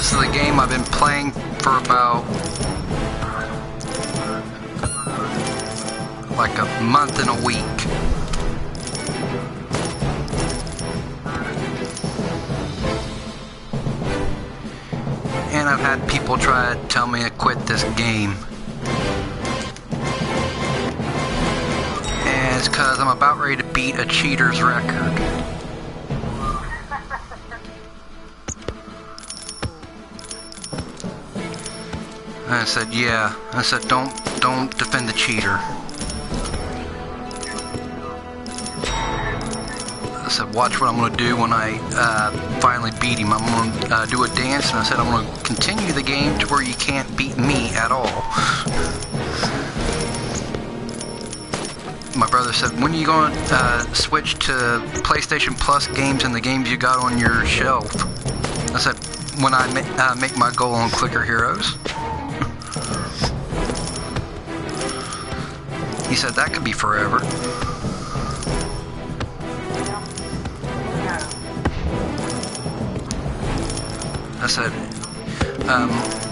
this is a game I've been playing for about like a month and a week. And I've had people try to tell me to quit this game. And it's because I'm about ready to beat a cheater's record. And I said, yeah. I said, don't defend the cheater. I said, watch what I'm going to do when I finally beat him. I'm going to do a dance, and I said, I'm going to continue the game to where you can't beat me at all. My brother said, when are you going to switch to PlayStation Plus games and the games you got on your shelf? I said, when I make my goal on Clicker Heroes. He said, that could be forever. I said,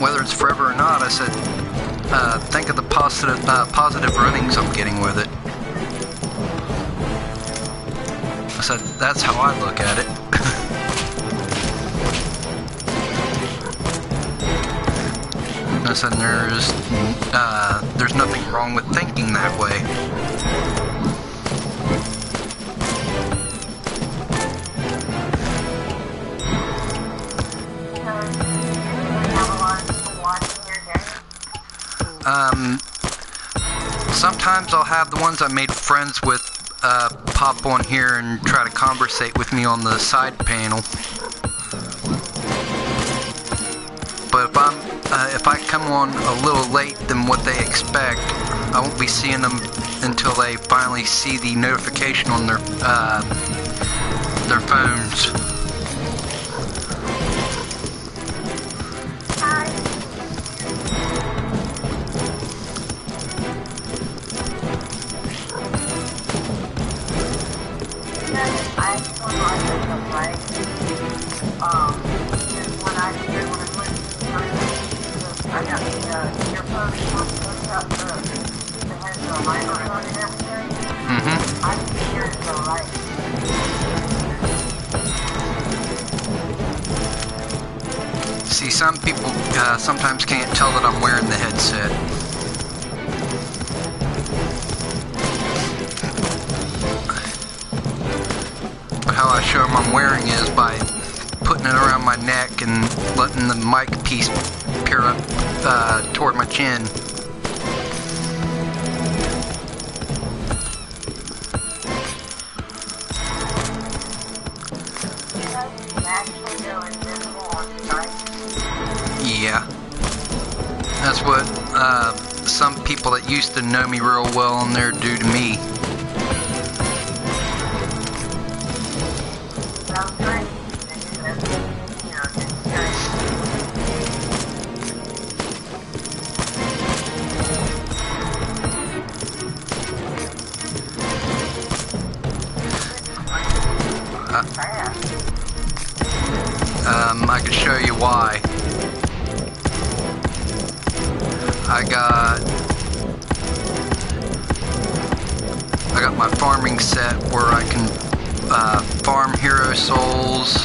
whether it's forever or not, I said, think of the positive runnings I'm getting with it. I said, that's how I look at it. I said, there's nothing wrong with thinking that way. Sometimes I'll have the ones I made friends with pop on here and try to conversate with me on the side panel. But if I come on a little late than what they expect, I won't be seeing them until they finally see the notification on their phones. See, some people sometimes can't tell that I'm wearing the headset. But how I show them I'm wearing is by putting it around my neck and letting the mic piece peer up toward my chin. Yeah, that's what some people that used to know me real well on there do to me. I could show you why. I got my farming set where I can farm hero souls,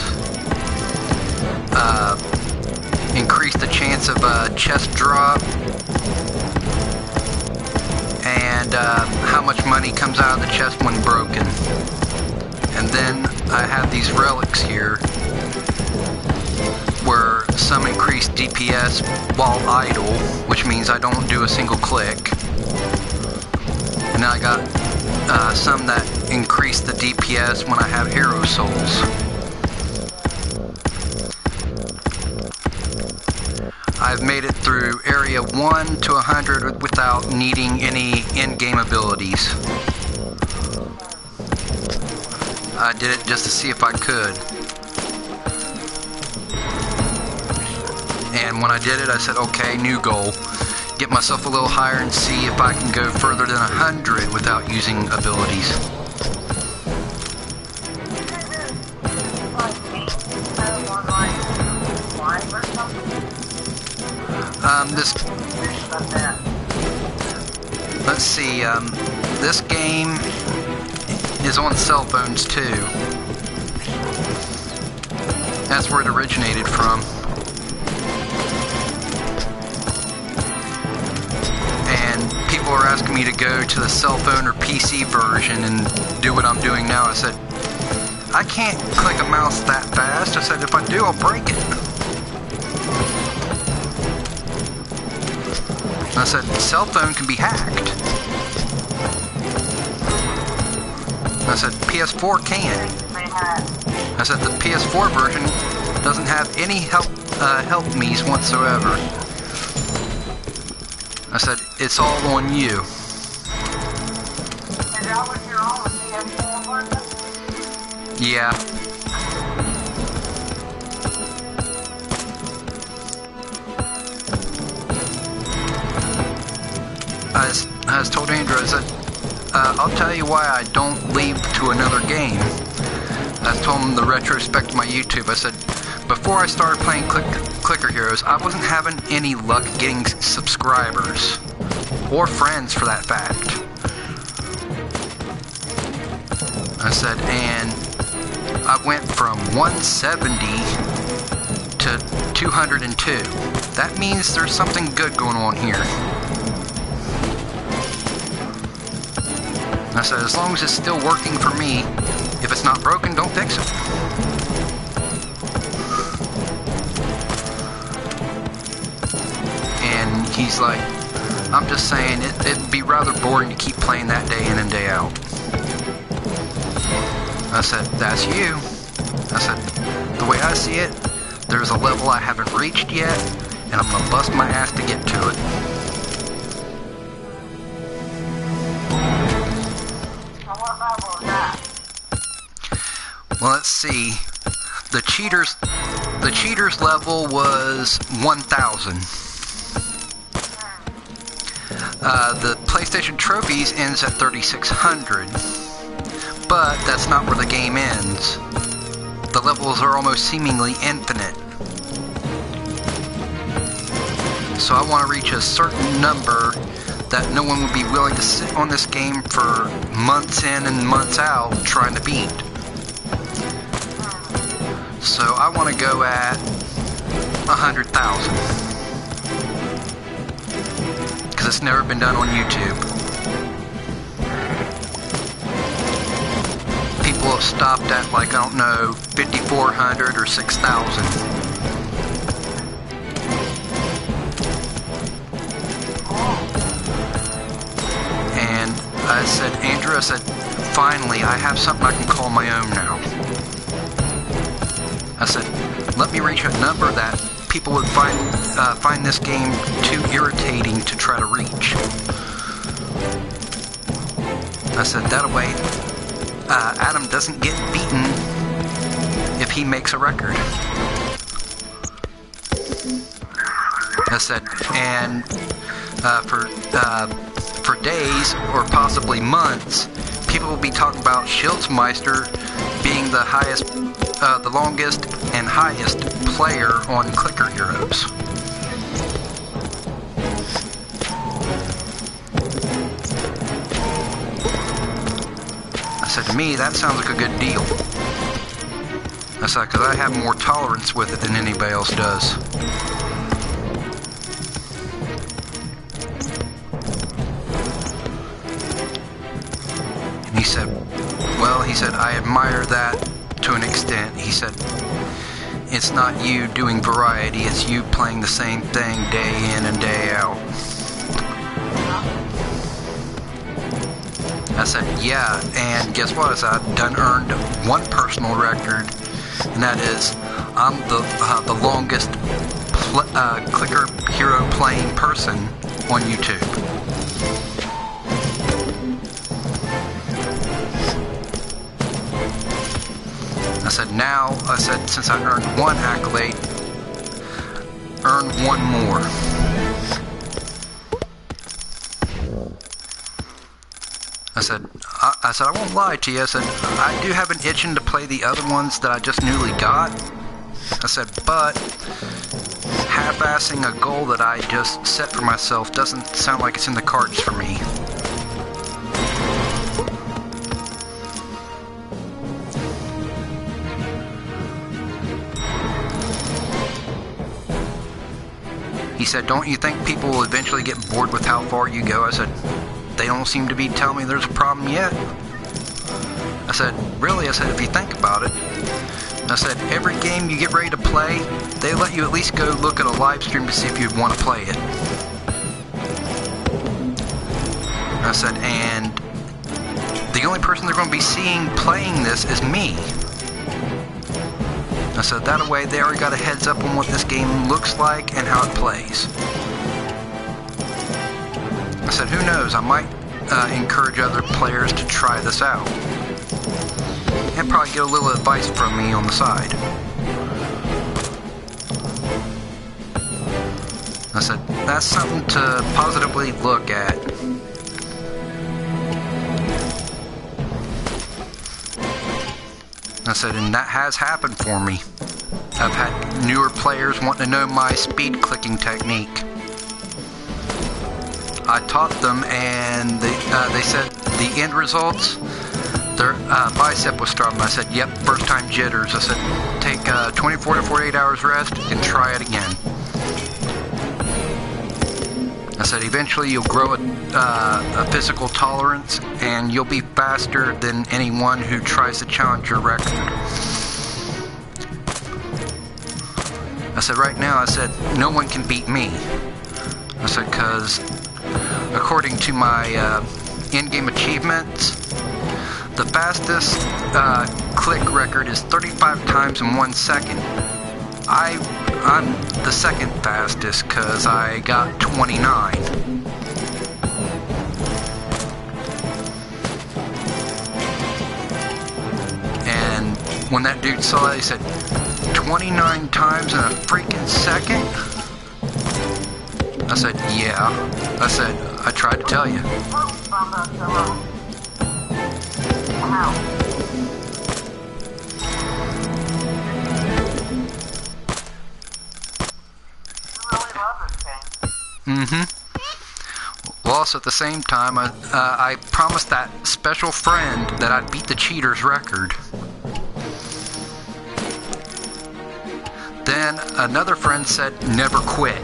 increase the chance of a chest drop, and how much money comes out of the chest when broken. And then I have these relics here where some increase DPS while idle, which means I don't do a single click. And I got some that increase the DPS when I have hero souls. I've made it through area 1 to 100 without needing any in-game abilities. I did it just to see if I could. And when I did it, I said, okay, new goal. Get myself a little higher and see if I can go further than 100 without using abilities. Let's see, this game is on cell phones too. That's where it originated from. And people are asking me to go to the cell phone or PC version and do what I'm doing now. I said, I can't click a mouse that fast. I said, if I do, I'll break it. I said, cell phone can be hacked. I said, PS4 can. I said, the PS4 version doesn't have any help me's whatsoever. I said, it's all on you. And that was your own PS4 version? Yeah. I was told Andrew, I said, I'll tell you why I don't leave to another game. I told him the retrospect of my YouTube. I said, before I started playing Clicker Heroes, I wasn't having any luck getting subscribers. Or friends, for that fact. I said, and I went from 170 to 202. That means there's something good going on here. I said, as long as it's still working for me, if it's not broken, don't fix it. And he's like, I'm just saying, it'd be rather boring to keep playing that day in and day out. I said, that's you. I said, the way I see it, there's a level I haven't reached yet, and I'm gonna bust my ass to get to it. Well, let's see. The cheaters level was 1,000. The PlayStation trophies ends at 3,600. But that's not where the game ends. The levels are almost seemingly infinite. So I want to reach a certain number that no one would be willing to sit on this game for months in and months out trying to beat. So I want to go at 100,000. Because it's never been done on YouTube. People have stopped at, like, I don't know, 5,400 or 6,000. And I said, Andrew, I said, finally, I have something I can call my own now. I said, let me reach a number that people would find this game too irritating to try to reach. I said, that way, Adam doesn't get beaten if he makes a record. I said, and for days or possibly months, people will be talking about shieldsmeister being the highest, the longest and highest player on Clicker Heroes. I said, to me, that sounds like a good deal. I said, because I have more tolerance with it than anybody else does. And he said, well, he said, I admire that to an extent. He said, it's not you doing variety, it's you playing the same thing day in and day out. I said, yeah, and guess what? I said, I've done earned one personal record, and that is, I'm the longest Clicker Hero playing person on YouTube. I said, now, I said, since I earned one accolade, earn one more. I said, I won't lie to you. I said, I do have an itching to play the other ones that I just newly got. I said, but half-assing a goal that I just set for myself doesn't sound like it's in the cards for me. He said, don't you think people will eventually get bored with how far you go? I said, they don't seem to be telling me there's a problem yet. I said, really? I said, if you think about it. I said, every game you get ready to play, they let you at least go look at a live stream to see if you'd want to play it. I said, and the only person they're going to be seeing playing this is me. I said, that way they already got a heads up on what this game looks like and how it plays. I said, who knows, I might encourage other players to try this out. And probably get a little advice from me on the side. I said, that's something to positively look at. I said, and that has happened for me. I've had newer players wanting to know my speed clicking technique. I taught them, and they said the end results, their bicep was throbbing. I said, yep, first time jitters. I said, take 24 to 48 hours rest and try it again. I said, eventually you'll grow a physical tolerance and you'll be faster than anyone who tries to challenge your record. I said, right now, I said, no one can beat me. I said, because according to my in-game achievements, the fastest click record is 35 times in 1 second. I'm the second fastest because I got 29. And when that dude saw it, he said, 29 times in a freaking second? I said, yeah. I said, I tried to tell you. Well, also at the same time, I promised that special friend that I'd beat the cheater's record. Then another friend said, never quit.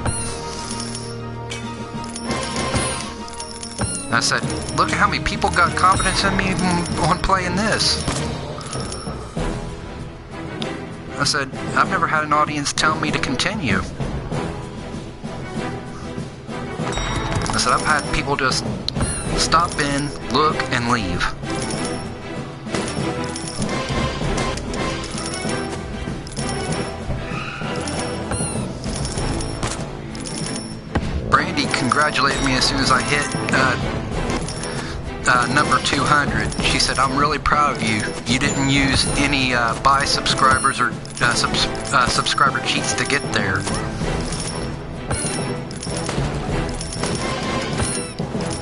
I said, look at how many people got confidence in me on playing this. I said, I've never had an audience tell me to continue. I said, I've had people just stop in, look, and leave. Brandy congratulated me as soon as I hit number 200. She said, I'm really proud of you. You didn't use any buy subscribers or subscriber cheats to get there.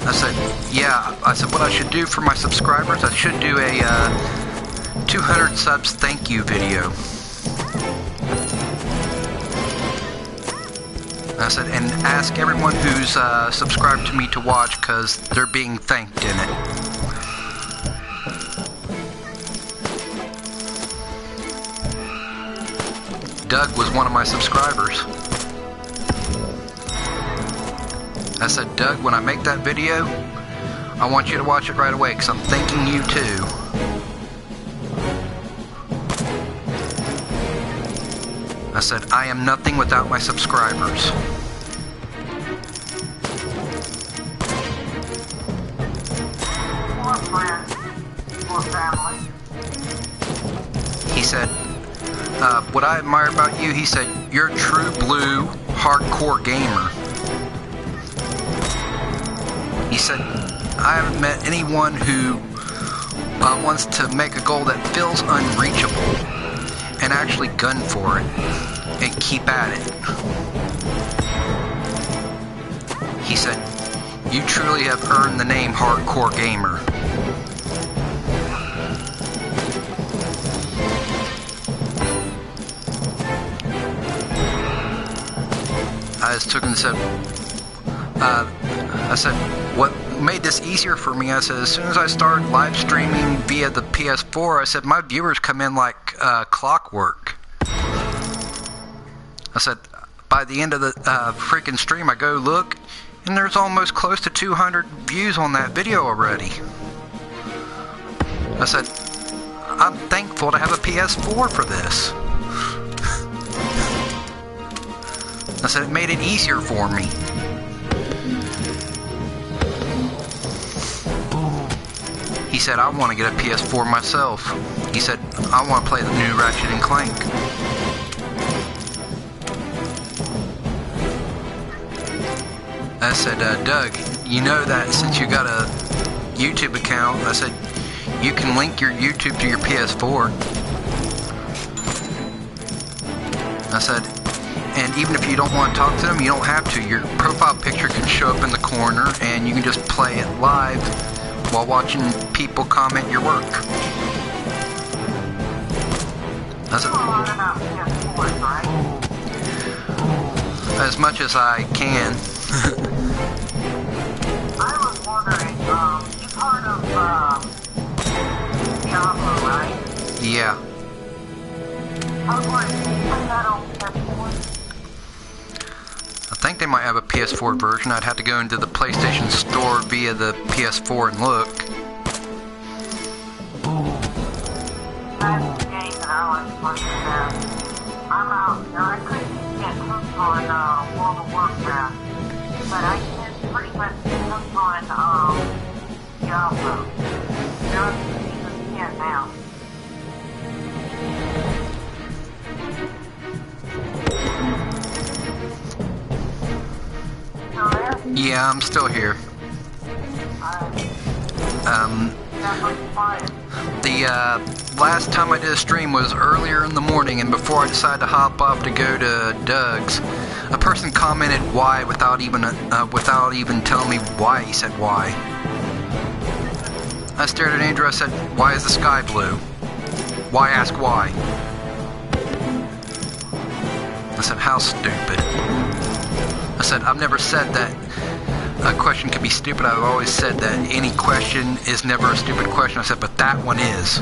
I said, yeah. I said, what I should do for my subscribers, I should do a 200 subs thank you video. I said, and ask everyone who's subscribed to me to watch because they're being thanked in it. Doug was one of my subscribers. I said, Doug, when I make that video, I want you to watch it right away because I'm thanking you too. I said, I am nothing without my subscribers. Poor friends, poor family. He said, what I admire about you, he said, you're a true blue, hardcore gamer. He said, I haven't met anyone who wants to make a goal that feels unreachable and actually gun for it and keep at it. He said, you truly have earned the name Hardcore Gamer. I just took and said, I said, what made this easier for me, I said, as soon as I started live streaming via the PS4, I said, my viewers come in like clockwork. I said, by the end of the freaking stream, I go look, and there's almost close to 200 views on that video already. I said, I'm thankful to have a PS4 for this. I said, it made it easier for me. He said, I want to get a PS4 myself. He said, I want to play the new Ratchet and Clank. I said, Doug, you know that since you got a YouTube account, I said, you can link your YouTube to your PS4. I said, and even if you don't want to talk to them, you don't have to. Your profile picture can show up in the corner, and you can just play it live while watching people comment your work. I said, as much as I can. I was wondering, you part of, Diablo, right? Yeah. I was wondering, can you play that on PS4? I think they might have a PS4 version. I'd have to go into the PlayStation Store via the PS4 and look. That's the game that I was playing. I'm out here. I couldn't get hooked on World of Warcraft, but I can pretty much get hooked on Diablo. They're up to season 10 now. Still there? Yeah, I'm still here. The last time I did a stream was earlier in the morning, and before I decided to hop off to go to Doug's, a person commented why without even telling me why he said why. I stared at Andrew. I said, "Why is the sky blue? Why ask why?" I said, "How stupid." I said, "I've never said that a question can be stupid. I've always said that any question is never a stupid question." I said, "But that one is."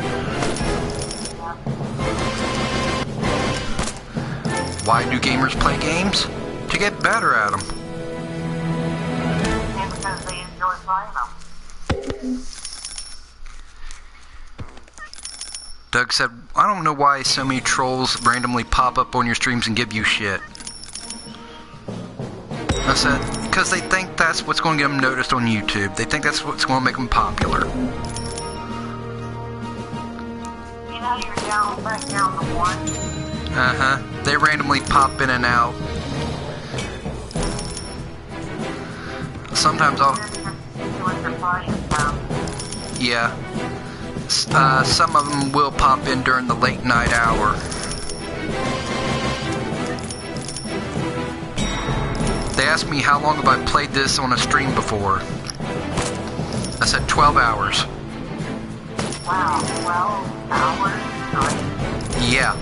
Why do gamers play games? To get better at them. And because they enjoy playing them. Doug said, "I don't know why so many trolls randomly pop up on your streams and give you shit." I said, because they think that's what's going to get them noticed on YouTube. They think that's what's going to make them popular. You know you're back down to 1. Uh-huh. They randomly pop in and out. Sometimes I'll... Yeah. Some of them will pop in during the late night hour. They asked me how long have I played this on a stream before. I said 12 hours. Wow, 12 hours? Yeah.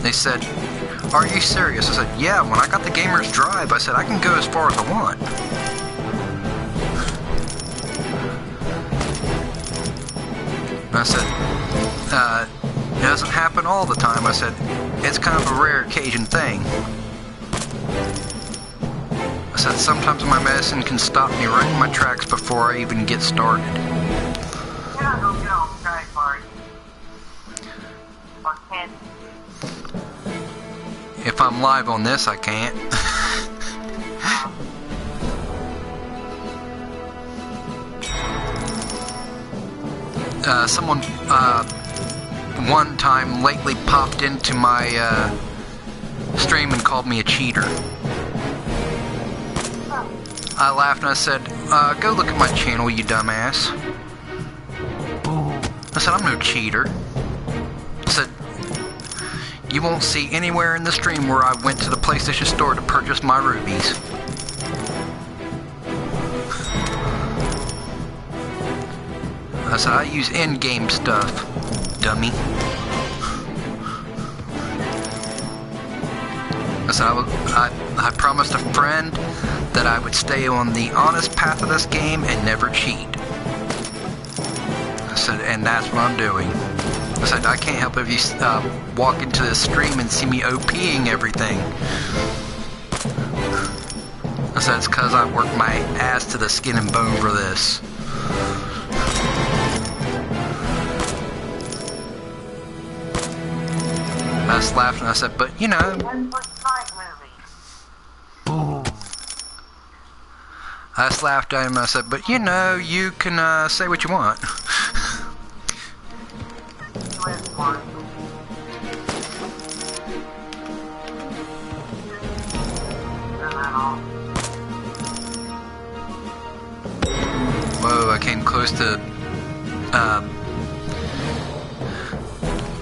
They said, "Are you serious?" I said, "Yeah, when I got the gamer's drive, I said, I can go as far as I want." I said, it doesn't happen all the time. I said, it's kind of a rare occasion thing. I said, sometimes my medicine can stop me right in my tracks before I even get started. You're not going to get on Sky Party. Or can you? If I'm live on this, I can't. Someone, one time lately popped into my, stream and called me a cheater. I laughed and I said, go look at my channel, you dumbass. I said, I'm no cheater. I said, you won't see anywhere in the stream where I went to the PlayStation Store to purchase my rubies. I said, I use in-game stuff, dummy. So I promised a friend that I would stay on the honest path of this game and never cheat. I said, and that's what I'm doing. I said, I can't help if you walk into the stream and see me OPing everything. I said, it's because I worked my ass to the skin and bone for this. I just laughed and I said, but you know. I just laughed at him and I said, but you know, you can say what you want. Whoa, I came close to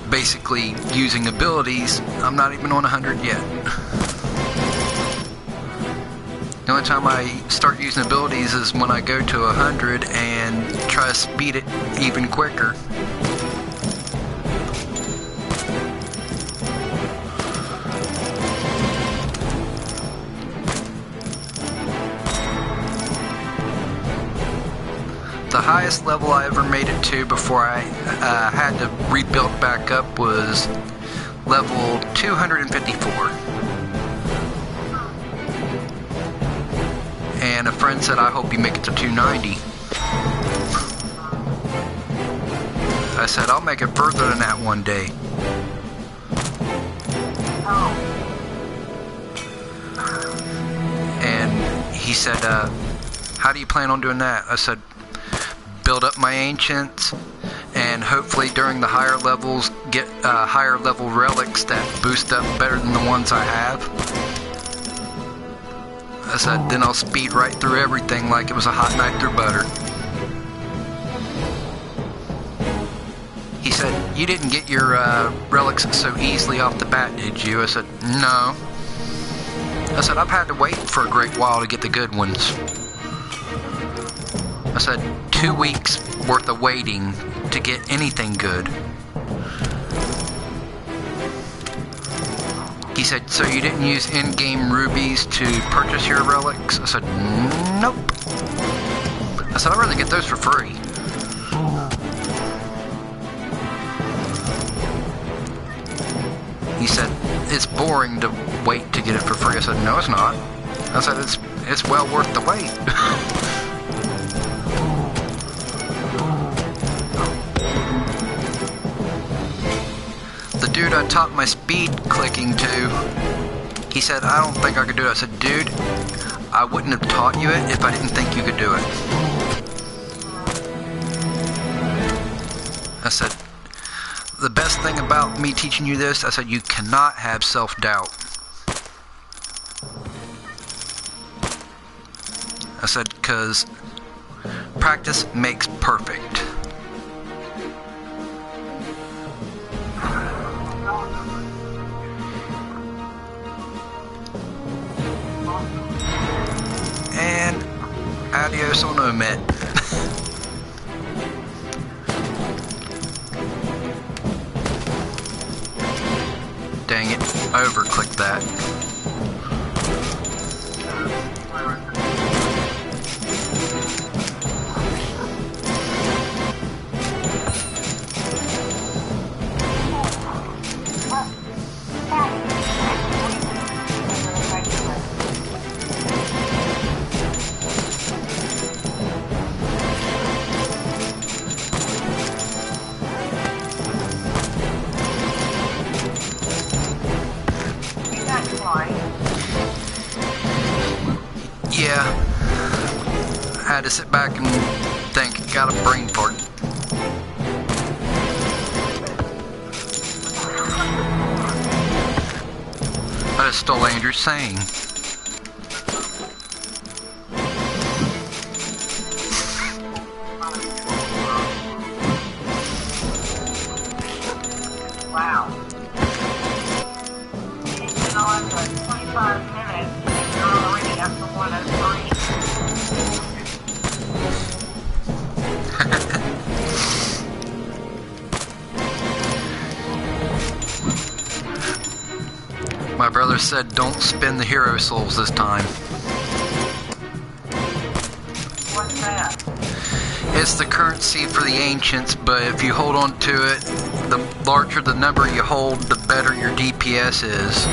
basically using abilities. I'm not even on 100 yet. The only time I start using abilities is when I go to 100 and try to speed it even quicker. The highest level I ever made it to before I had to rebuild back up was level 254. And a friend said, I hope you make it to 290. I said, I'll make it further than that one day. And he said, how do you plan on doing that? I said, build up my ancients, and hopefully during the higher levels get higher level relics that boost up better than the ones I have. I said, then I'll speed right through everything like it was a hot knife through butter. He said, you didn't get your relics so easily off the bat, did you? I said, no. I said, I've had to wait for a great while to get the good ones. I said, 2 weeks worth of waiting to get anything good. He said, so you didn't use in-game rubies to purchase your relics? I said, nope. I said, I'd rather get those for free. He said, it's boring to wait to get it for free. I said, no, it's not. I said, it's well worth the wait. The dude I taught my speed clicking to, he said, I don't think I could do it. I said, dude, I wouldn't have taught you it if I didn't think you could do it. I said, the best thing about me teaching you this, I said, you cannot have self-doubt. I said, because practice makes perfect. And adios on omit. Dang it, overclick that. Yeah, I had to sit back and think, got a brain fart. I just stole Andrew's saying. Wow. It's been on for 25 minutes. You're already up to 103. My My brother said don't spend the hero souls this time. What's that? It's the currency for the ancients, but if you hold on to it, the larger the number you hold, the better your DPS is.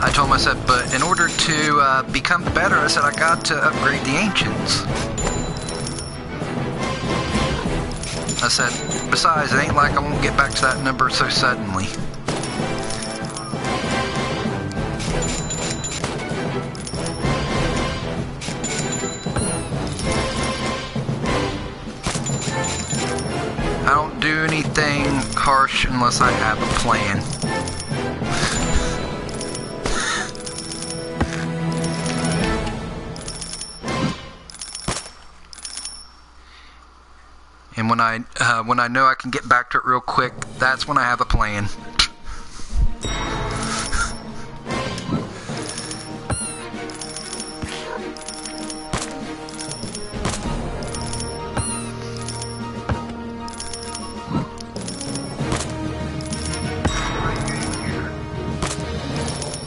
I told him, I said, but in order to become better, I said, I got to upgrade the ancients. I said, besides, it ain't like I won't get back to that number so suddenly. I don't do anything harsh unless I have a plan. And when I know I can get back to it real quick, that's when I have a plan.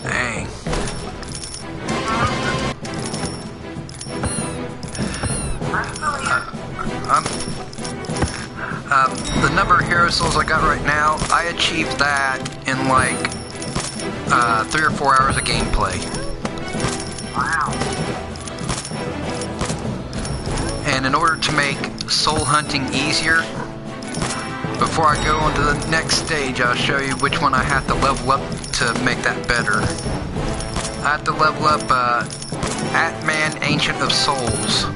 Dang. The number of hero souls I got right now, I achieved that in like 3 or 4 hours of gameplay. Wow. And in order to make soul hunting easier, before I go on to the next stage, I'll show you which one I have to level up to make that better. I have to level up Atman Ancient of Souls.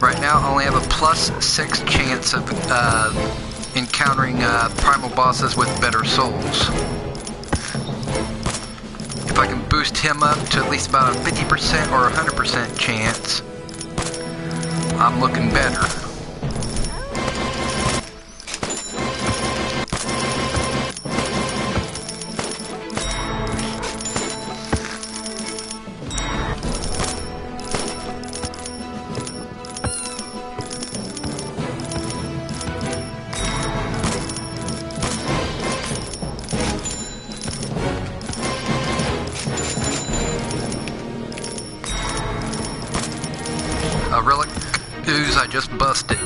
Right now, I only have a +6 chance of encountering primal bosses with better souls. If I can boost him up to at least about a 50% or 100% chance, I'm looking better. A relic ooze I just busted.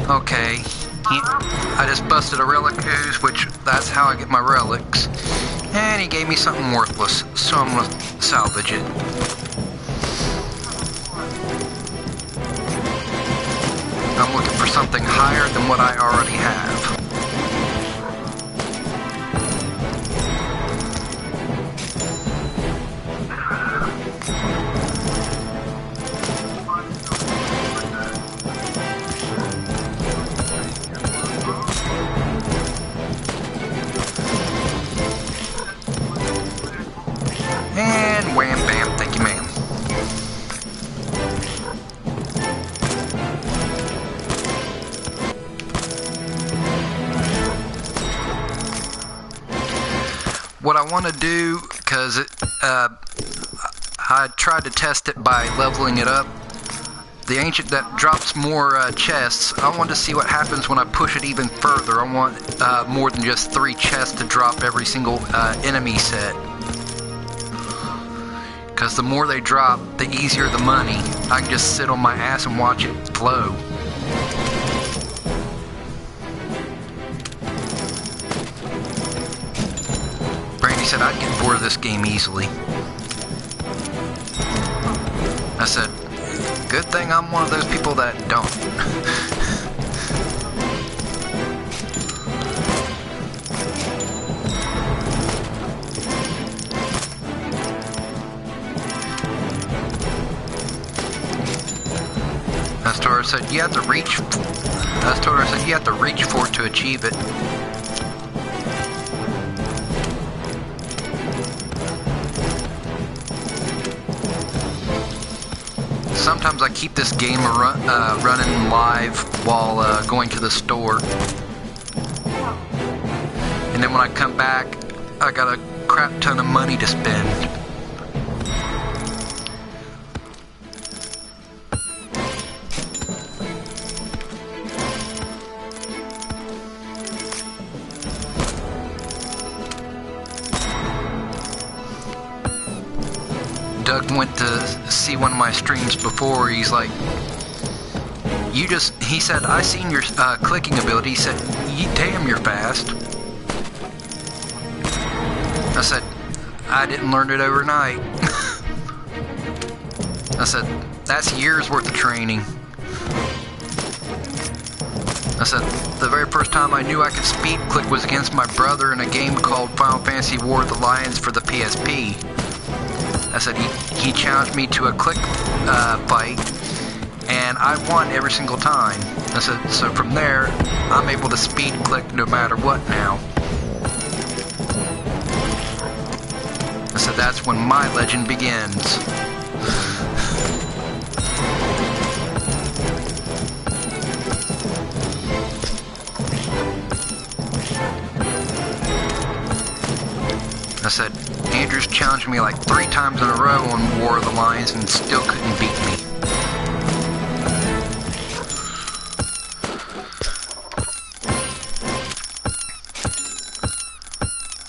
Okay, I just busted a relic ooze, which that's how I get my relics. And he gave me something worthless, so I'm gonna salvage it. I'm looking for something higher than what I already have. And wham bam, thank you ma'am. What I want to do, because I tried to test it by leveling it up, the ancient that drops more chests, I want to see what happens when I push it even further. I want more than just 3 chests to drop every single enemy set. Because the more they drop, the easier the money. I can just sit on my ass and watch it flow. Brandy said I'd get bored of this game easily. I said, good thing I'm one of those people that don't. Astora said you have to reach. Astora said you have to reach for it to achieve it. Sometimes I keep this game running live while going to the store, and then when I come back, I got a crap ton of money to spend. went to see one of my streams before. He's like, he said, I seen your clicking ability. He said, damn, you're fast. I said, I didn't learn it overnight. I said, that's years worth of training. I said, the very first time I knew I could speed click was against my brother in a game called Final Fantasy War of the Lions for the PSP. I said, he challenged me to a click fight, and I won every single time. I said, so from there, I'm able to speed click no matter what now. I said, that's when my legend begins. I said, Andrews challenged me like 3 times in a row on War of the Lions and still couldn't beat me.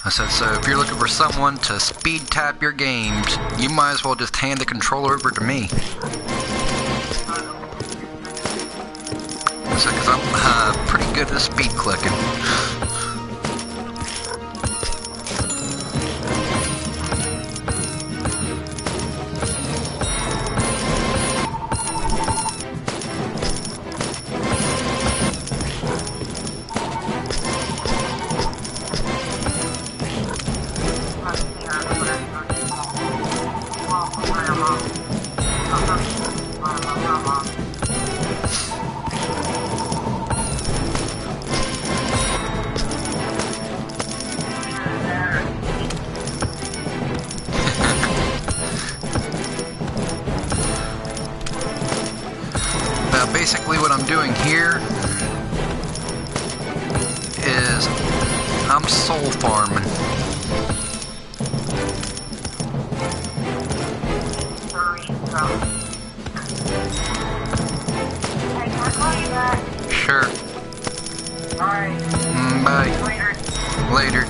I said, so if you're looking for someone to speed tap your games, you might as well just hand the controller over to me. I said, because I'm pretty good at speed clicking. Basically what I'm doing here is I'm soul farming. Sure. Alright. Bye. Later.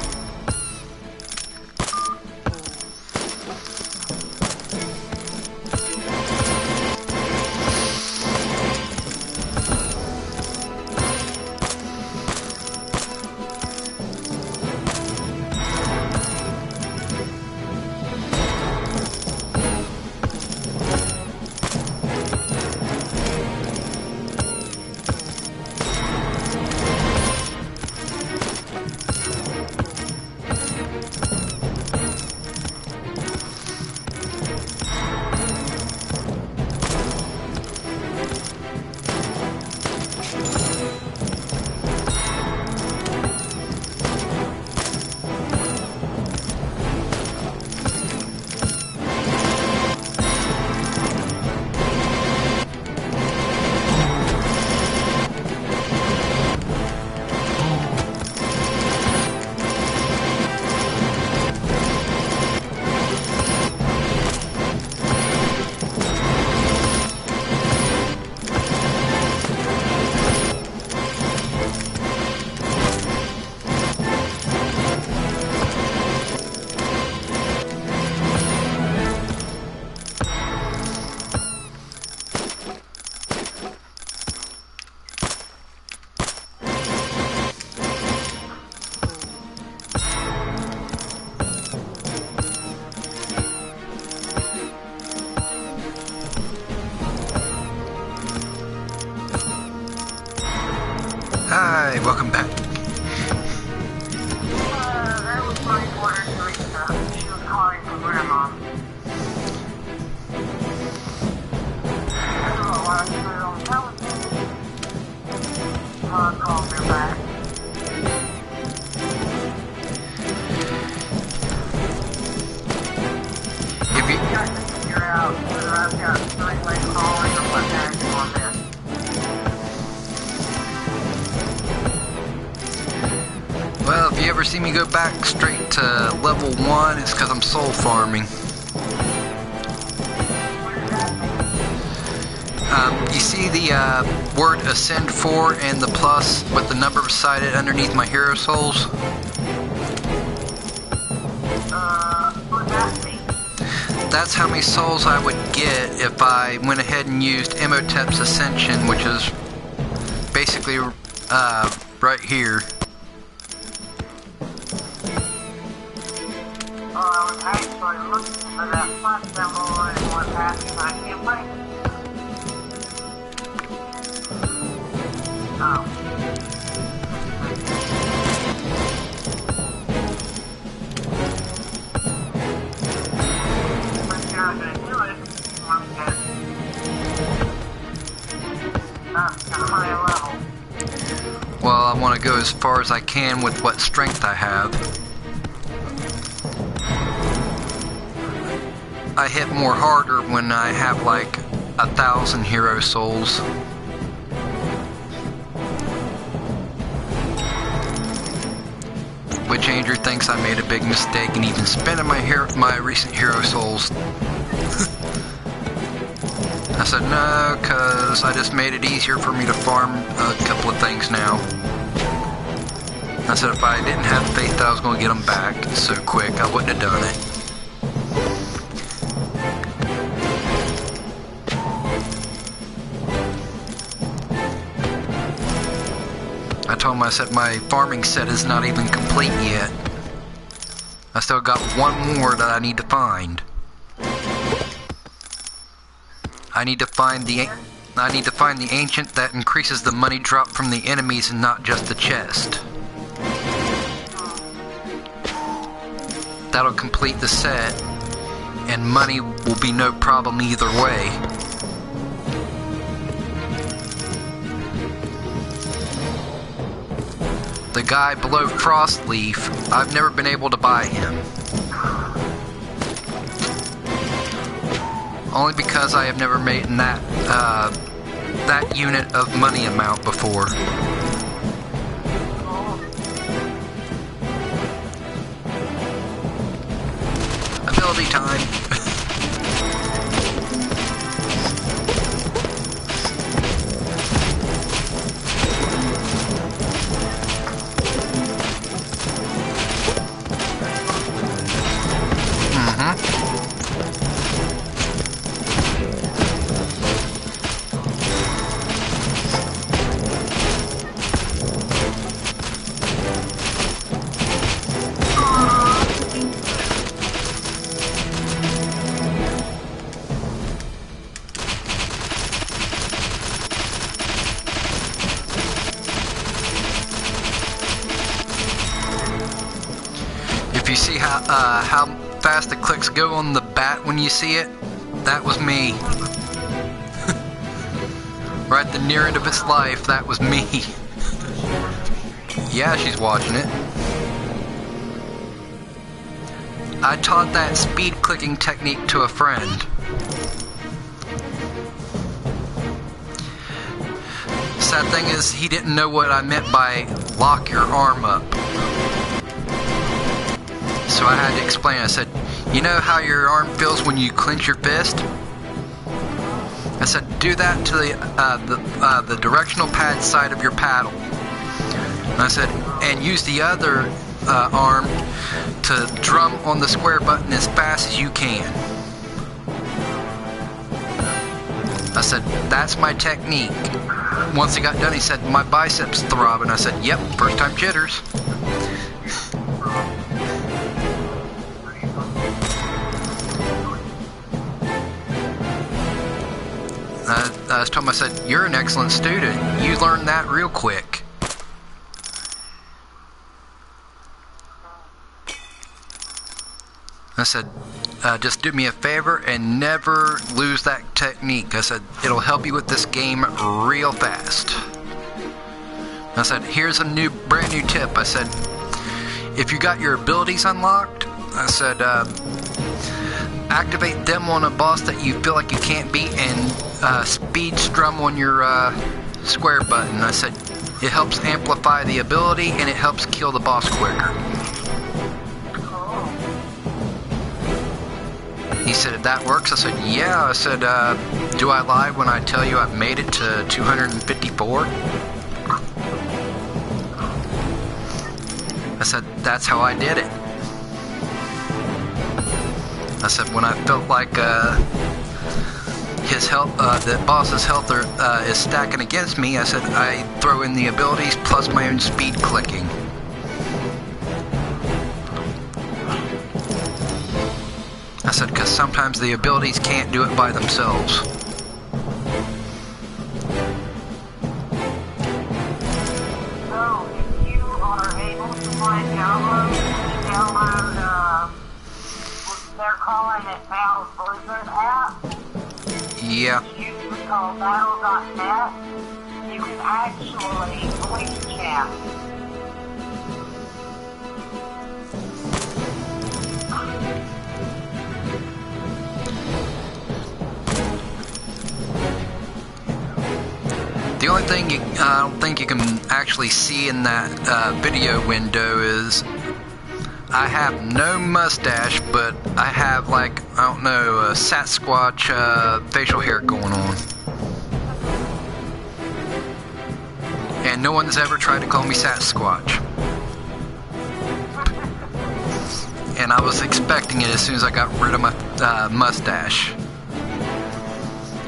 Hi, welcome back. That was my order, Teresa. She was calling for Grandma. I don't know why she put it on television. Mom called her back. If you got to figure out whether I've got three-way calling or what that's on this. Well, if you ever see me go back straight to level 1, it's because I'm soul farming. You see the word Ascend 4 and the plus with the number beside it underneath my hero souls? What does that mean? that's how many souls I would get if I went ahead and used Imhotep's Ascension, which is basically right here. I was actually looking for that plus symbol and what happened. I can't find it. Oh. But you're going to do it once you get up to high level. Well, I want to go as far as I can with what strength I have. I hit more harder when I have like 1,000 hero souls. Which Andrew thinks I made a big mistake in even spending my recent hero souls. I said no, cause I just made it easier for me to farm a couple of things now. I said if I didn't have faith that I was going to get them back so quick, I wouldn't have done it. I told him, I said, my farming set is not even complete yet. I still got one more that I need to find. I need to find the ancient that increases the money drop from the enemies and not just the chest. That'll complete the set, and money will be no problem either way. The guy below Frostleaf, I've never been able to buy him. Only because I have never made that unit of money amount before. Ability time. You see how fast the clicks go on the bat when you see it? That was me. Right at the near end of its life, that was me. Yeah, she's watching it. I taught that speed clicking technique to a friend. Sad thing is, he didn't know what I meant by lock your arm up. So I had to explain. I said, you know how your arm feels when you clench your fist? I said, do that to the directional pad side of your paddle. And I said, and use the other arm to drum on the square button as fast as you can. I said, that's my technique. Once he got done, he said, my biceps throb. And I said, yep, first time jitters. I told him, I said, you're an excellent student. You learned that real quick. I said, just do me a favor and never lose that technique. I said, it'll help you with this game real fast. I said, here's a brand new tip. I said, if you got your abilities unlocked, I said, activate them on a boss that you feel like you can't beat and speed strum on your square button. I said, it helps amplify the ability and it helps kill the boss quicker. He said, if that works, I said, yeah. I said, do I lie when I tell you I've made it to 254? I said, that's how I did it. I said, when I felt like his health, the boss's health is stacking against me, I said, I throw in the abilities plus my own speed clicking. I said, because sometimes the abilities can't do it by themselves. So, if you are able to download, they're calling it Battle Blizzard app. Yeah. It's usually called battle.net. You can actually voice chat. The only thing I don't think you can actually see in that video window is I have no mustache, but I have, like, I don't know, a Sasquatch facial hair going on. And no one's ever tried to call me Sasquatch. And I was expecting it as soon as I got rid of my mustache.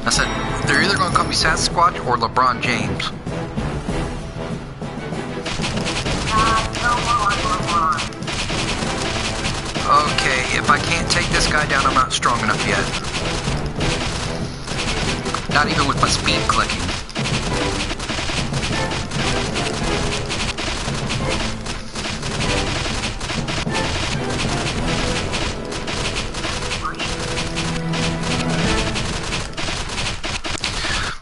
I said, they're either going to call me Sasquatch or LeBron James. Okay, if I can't take this guy down, I'm not strong enough yet. Not even with my speed clicking.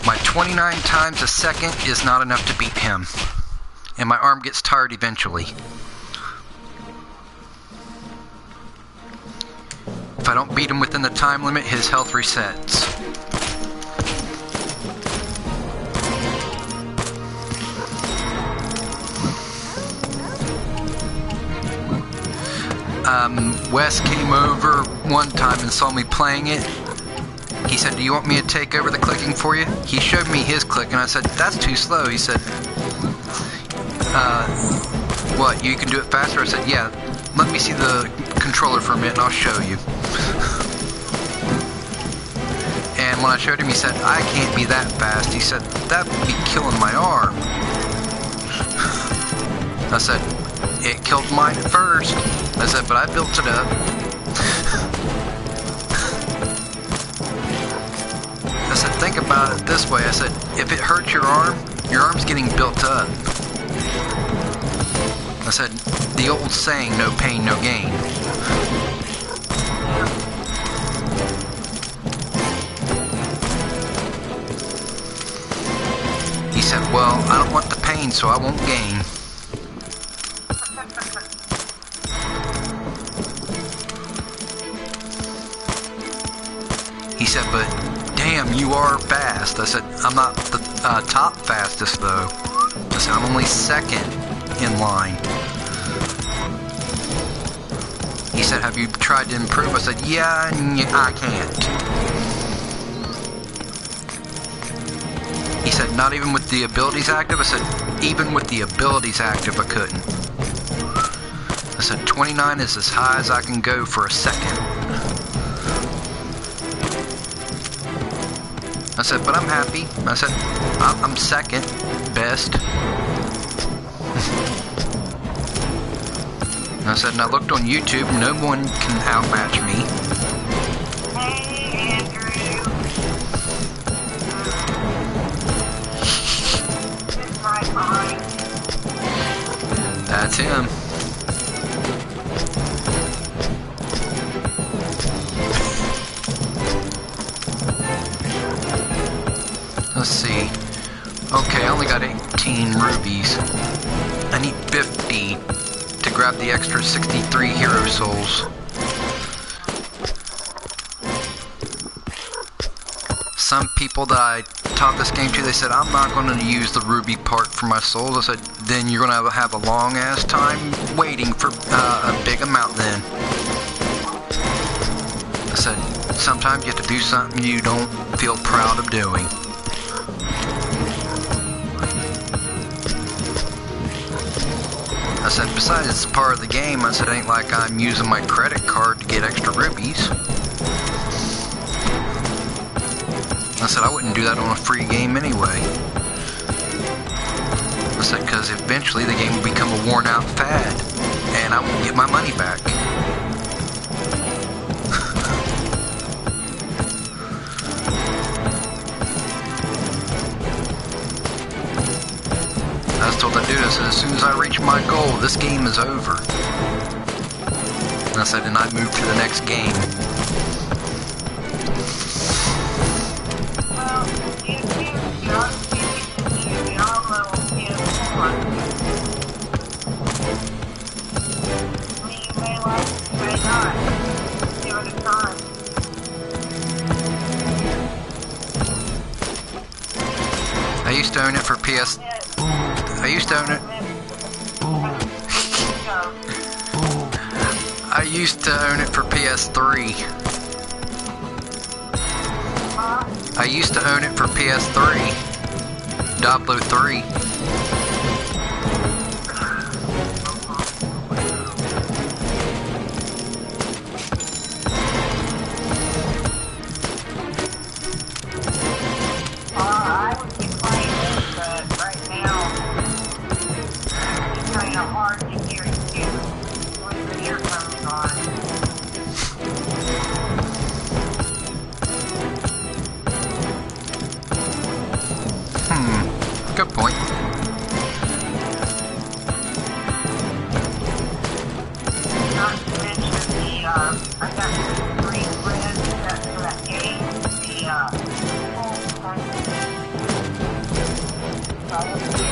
My 29 times a second is not enough to beat him. And my arm gets tired eventually. If I don't beat him within the time limit, his health resets. Wes came over one time and saw me playing it. He said, do you want me to take over the clicking for you? He showed me his click and I said, that's too slow. He said, what, you can do it faster? I said, yeah, let me see the controller for a minute and I'll show you. And when I showed him, he said, I can't be that fast. He said, that would be killing my arm. I said, it killed mine at first. I said, but I built it up. I said, think about it this way. I said, if it hurts your arm's getting built up. I said, the old saying, no pain, no gain. He said, well, I don't want the pain, so I won't gain. He said, but damn, you are fast. I said, I'm not the top fastest, though. I said, I'm only second in line. He said, have you tried to improve? I said, yeah, I can't. He said, not even with the abilities active? I said, even with the abilities active, I couldn't. I said, 29 is as high as I can go for a second. I said, but I'm happy. I said, I'm second best. I said, and I looked on YouTube, no one can outmatch me. Hey, Andrew. It's right behind. That's him. Let's see. Okay, I only got 18 rubies. I need 50 to grab the extra 63 hero souls. Some people that I taught this game to, they said, I'm not going to use the ruby part for my souls. I said, then you're going to have a long ass time waiting for a big amount then. I said, sometimes you have to do something you don't feel proud of doing. I said, besides it's part of the game, I said, ain't like I'm using my credit card to get extra rubies. I said I wouldn't do that on a free game anyway. I said because eventually the game will become a worn out fad and I won't get my money back. I was told that dude, I said, as soon as I reach my goal, this game is over. And I said, and I moved to the next game. Well, you Diablo PS4. You may like it, you may not. Give it a try. I used to own it for PS... I used to own it... I used to own it for PS3. I used to own it for PS3. Diablo 3. I would be playing it, but right now, it's kind of hard to hear you with the earphones on. Good point. Not to mention I got the free friends for that game, so I would be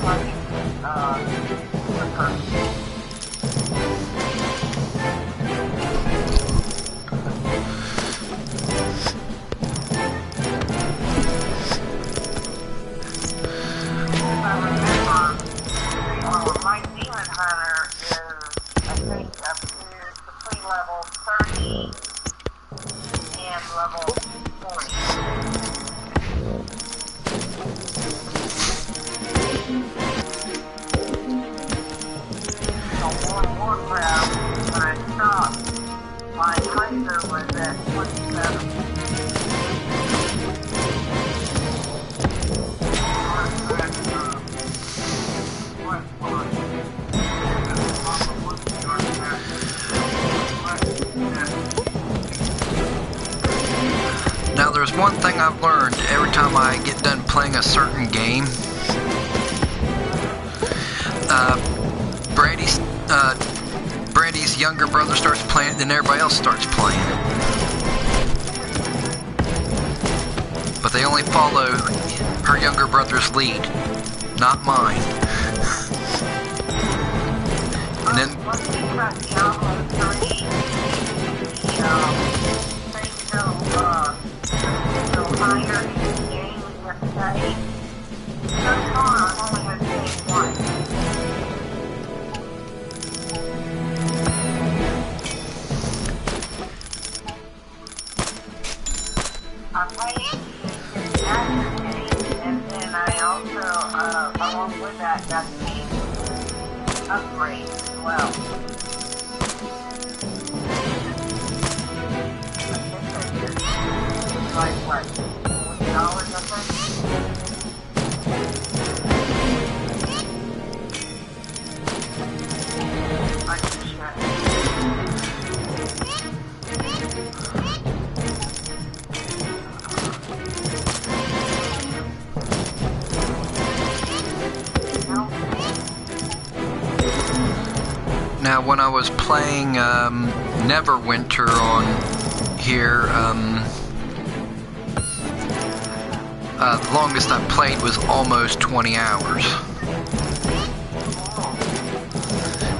playing, with her. I remember, my demon hunter is, I think, up to complete level 30 and level 40. So World of Warcraft, when I stopped, my hunter was at 27. Now there's one thing I've learned every time I get done playing a certain game. Brandy's younger brother starts playing it, then everybody else starts playing it. But they only follow her younger brother's lead, not mine. And then Once you got Diablo 3, things go higher in the game with your study. So far, I've only had to take one. I played the Master game, and then I also, along with that, got the upgrade as well. Like what? $40 or something? I can check. now when I was playing Neverwinter on here, the longest I played was almost 20 hours.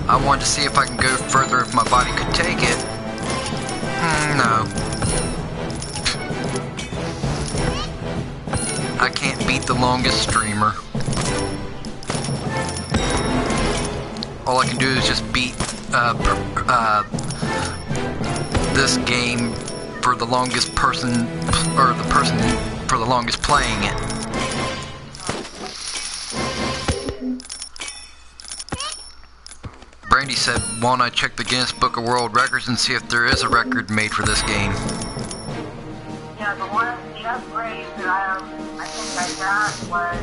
I wanted to see if I can go further if my body could take it. No. I can't beat the longest streamer. All I can do is just beat this game for the longest person, or the person for the longest playing it. Brandy said, why don't I check the Guinness Book of World Records and see if there is a record made for this game? Yeah, the upgrade that I think I got was...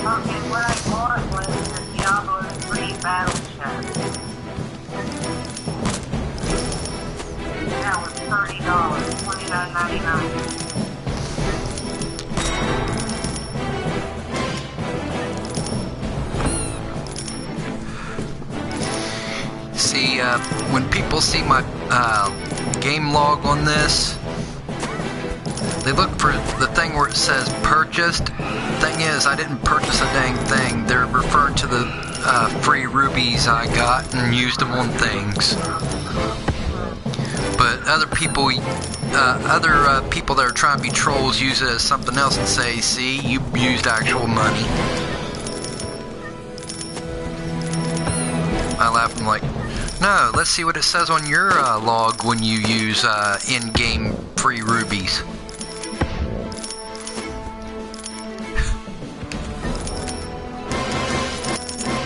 Okay, what I bought was the Diablo 3 battle chest. That was $30, $29.99. See, when people see my game log on this, they look for the thing where it says purchased. Thing is, I didn't purchase a dang thing. They're referring to the free rubies I got and used them on things. But other people that are trying to be trolls use it as something else and say, see, you used actual money. I laugh and I'm like, no, let's see what it says on your log when you use in-game free rubies.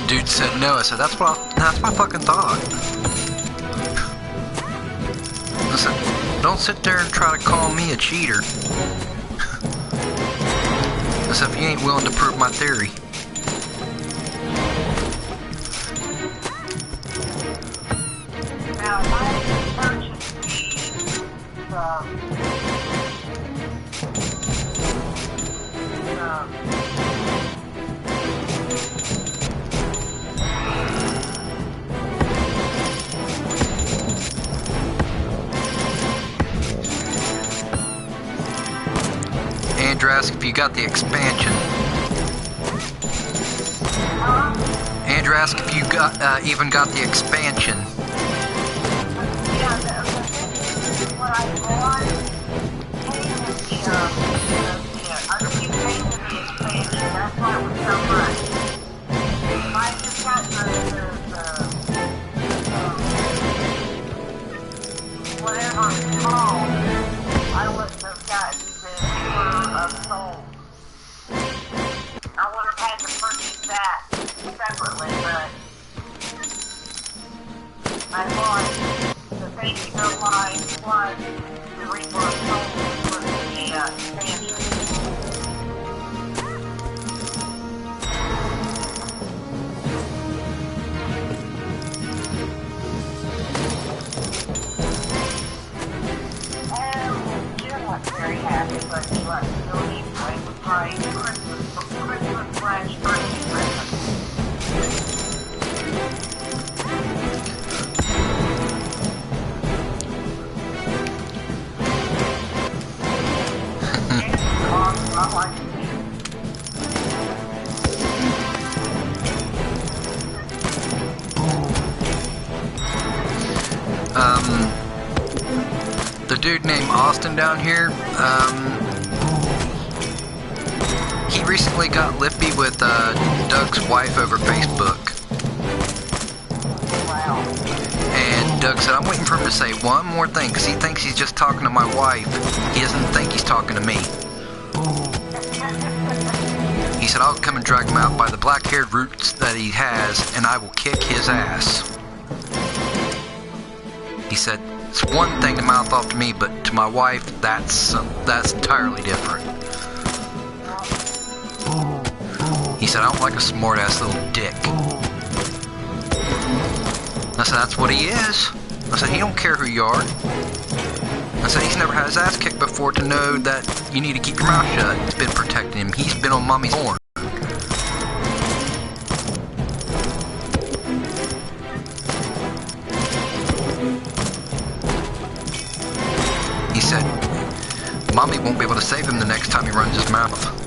Dude said no. I said that's what I fucking thought. Listen, don't sit there and try to call me a cheater. Listen, if you ain't willing to prove my theory. Now, my purchase Andrew asked if you got the expansion. Andrew asked if you got even got the expansion. what I bought came with the expansion. That's why it was so much. If I just got whatever it's called, I wouldn't have gotten the Order of Souls. I would have had to purchase that separately, but I bought the Baby No Life plus the Reaper of Souls with the expansion. Jim was very happy, but he was still anyway with my Christmas flash Christmas. The dude named Austin down here, he recently got lippy with Doug's wife over Facebook. Wow. And Doug said, I'm waiting for him to say one more thing, because he thinks he's just talking to my wife. He doesn't think he's talking to me. He said, I'll come and drag him out by the black-haired roots that he has, and I will kick his ass. He said, it's one thing to mouth off to me, but to my wife, that's entirely different. He said, I don't like a smart-ass little dick. I said, that's what he is. I said, he don't care who you are. I said, he's never had his ass kicked before to know that you need to keep your mouth shut. It's been protecting him. He's been on mommy's horn. He said, Mommy won't be able to save him the next time he runs his mouth.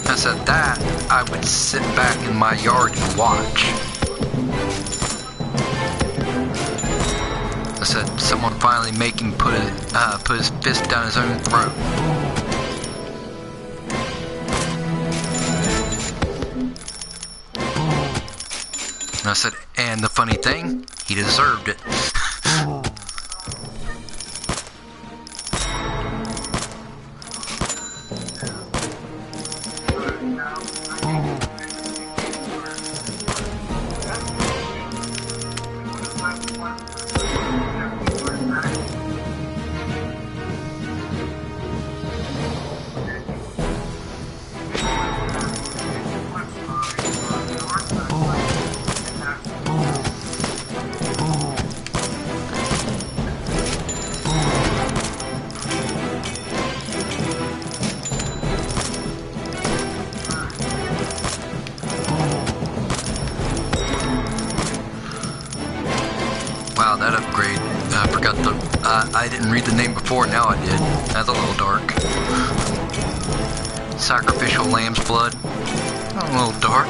I said that I would sit back in my yard and watch. I said someone finally make him put his fist down his own throat. And I said, and the funny thing, he deserved it. Wow, that upgrade, I forgot I didn't read the name before, now I did. That's a little dark. Sacrificial lamb's blood. A little dark.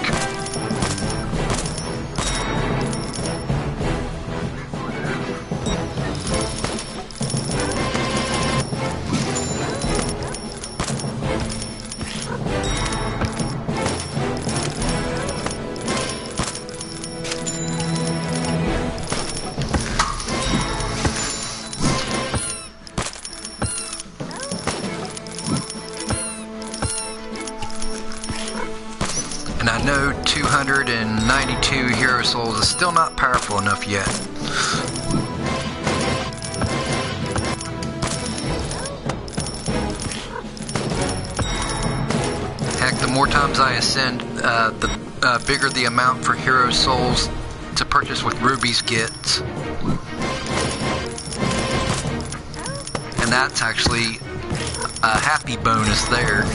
And I know 292 hero souls is still not powerful enough yet. Heck, the more times I ascend, the bigger the amount for hero souls to purchase with rubies gets. And that's actually a happy bonus there.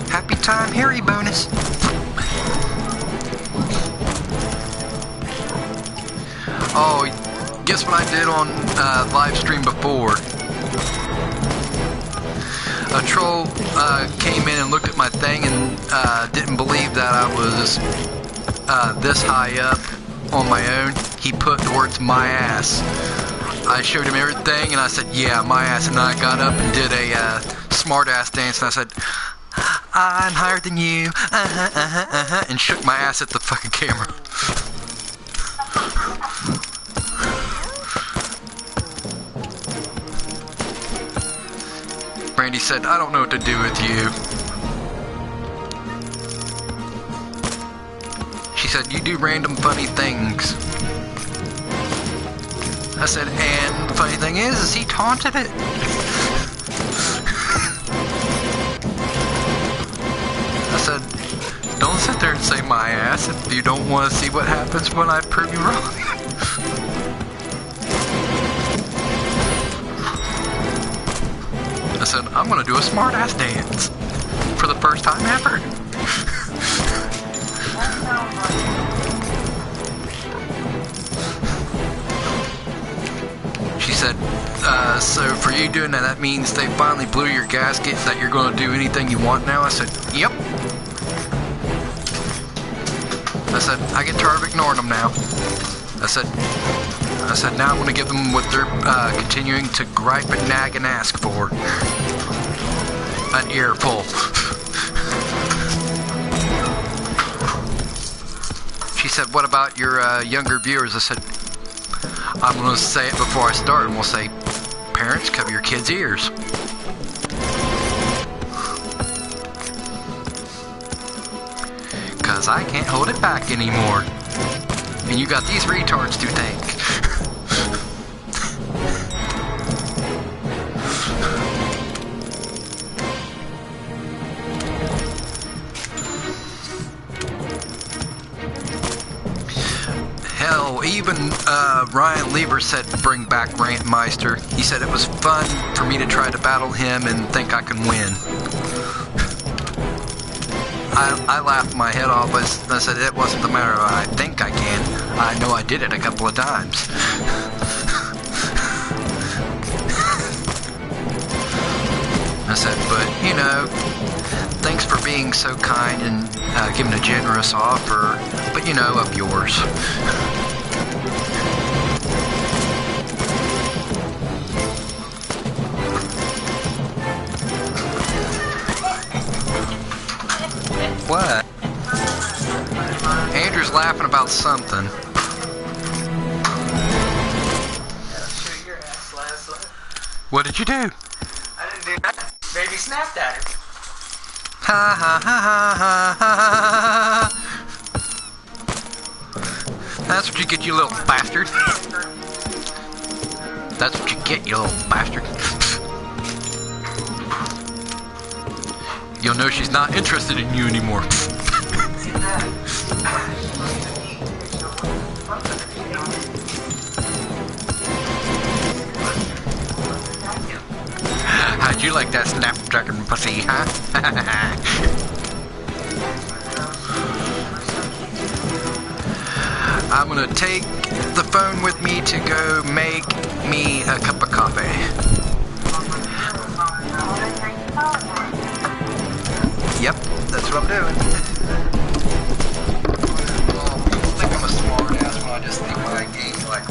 Happy time Harry bonus. Oh, guess what I did on live stream before? A troll came in and looked at my thing and didn't believe that I was this high up on my own. He put the words "my ass." I showed him everything and I said, "Yeah, my ass." And then I got up and did a smart ass dance and I said, "I'm higher than you," and shook my ass at the fucking camera. Brandy said, "I don't know what to do with you." She said, "You do random funny things." I said, "And the funny thing is he taunted it." I said, "Don't sit there and say my ass if you don't want to see what happens when I prove you wrong." I said, "I'm gonna do a smart ass dance for the first time ever." She said, "So for you doing that, that means they finally blew your gasket, that you're gonna do anything you want now?" I said, "Yep." I said, "I get tired of ignoring them now." I said, "Now I'm going to give them what they're continuing to gripe and nag and ask for. An earful." She said, "What about your younger viewers?" I said, "I'm going to say it before I start, and we'll say, parents, cover your kids' ears." Because I can't hold it back anymore. And you got these retards to thank. Hell, even Ryan Lieber said bring back Rantmeister. He said it was fun for me to try to battle him and think I can win. I laughed my head off. I said it wasn't the matter of I think I can. I know I did it a couple of times. I said, but you know, thanks for being so kind and giving a generous offer, but you know, of yours. What? Andrew's laughing about something. Shoot your ass, Leslie. What did you do? I didn't do that. Baby snapped at her. Ha ha ha ha ha ha. That's what you get, you little bastard. That's what you get, you little bastard. You'll know she's not interested in you anymore. How'd you like that snapdragon pussy, huh? I'm gonna take the phone with me to go make me a cup of coffee. Yep, that's what I'm doing. Well, people think I'm a smart ass when I just think my game's like...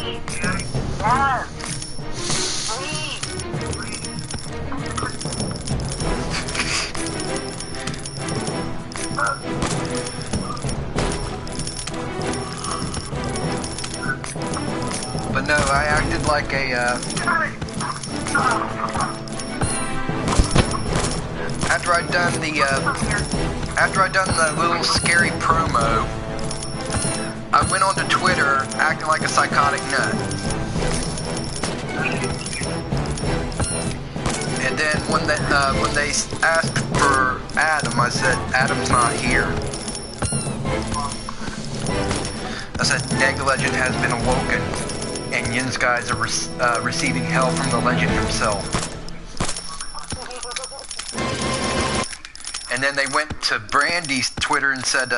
please, dude. Yes. Please. But no, I acted like a, after I'd done the little scary promo, I went onto Twitter acting like a psychotic nut. And then when they asked for Adam, I said, Adam's not here. I said, Neg Legend has been awoken, and Yin's guys are receiving hell from the legend himself. And then they went to Brandy's Twitter and said,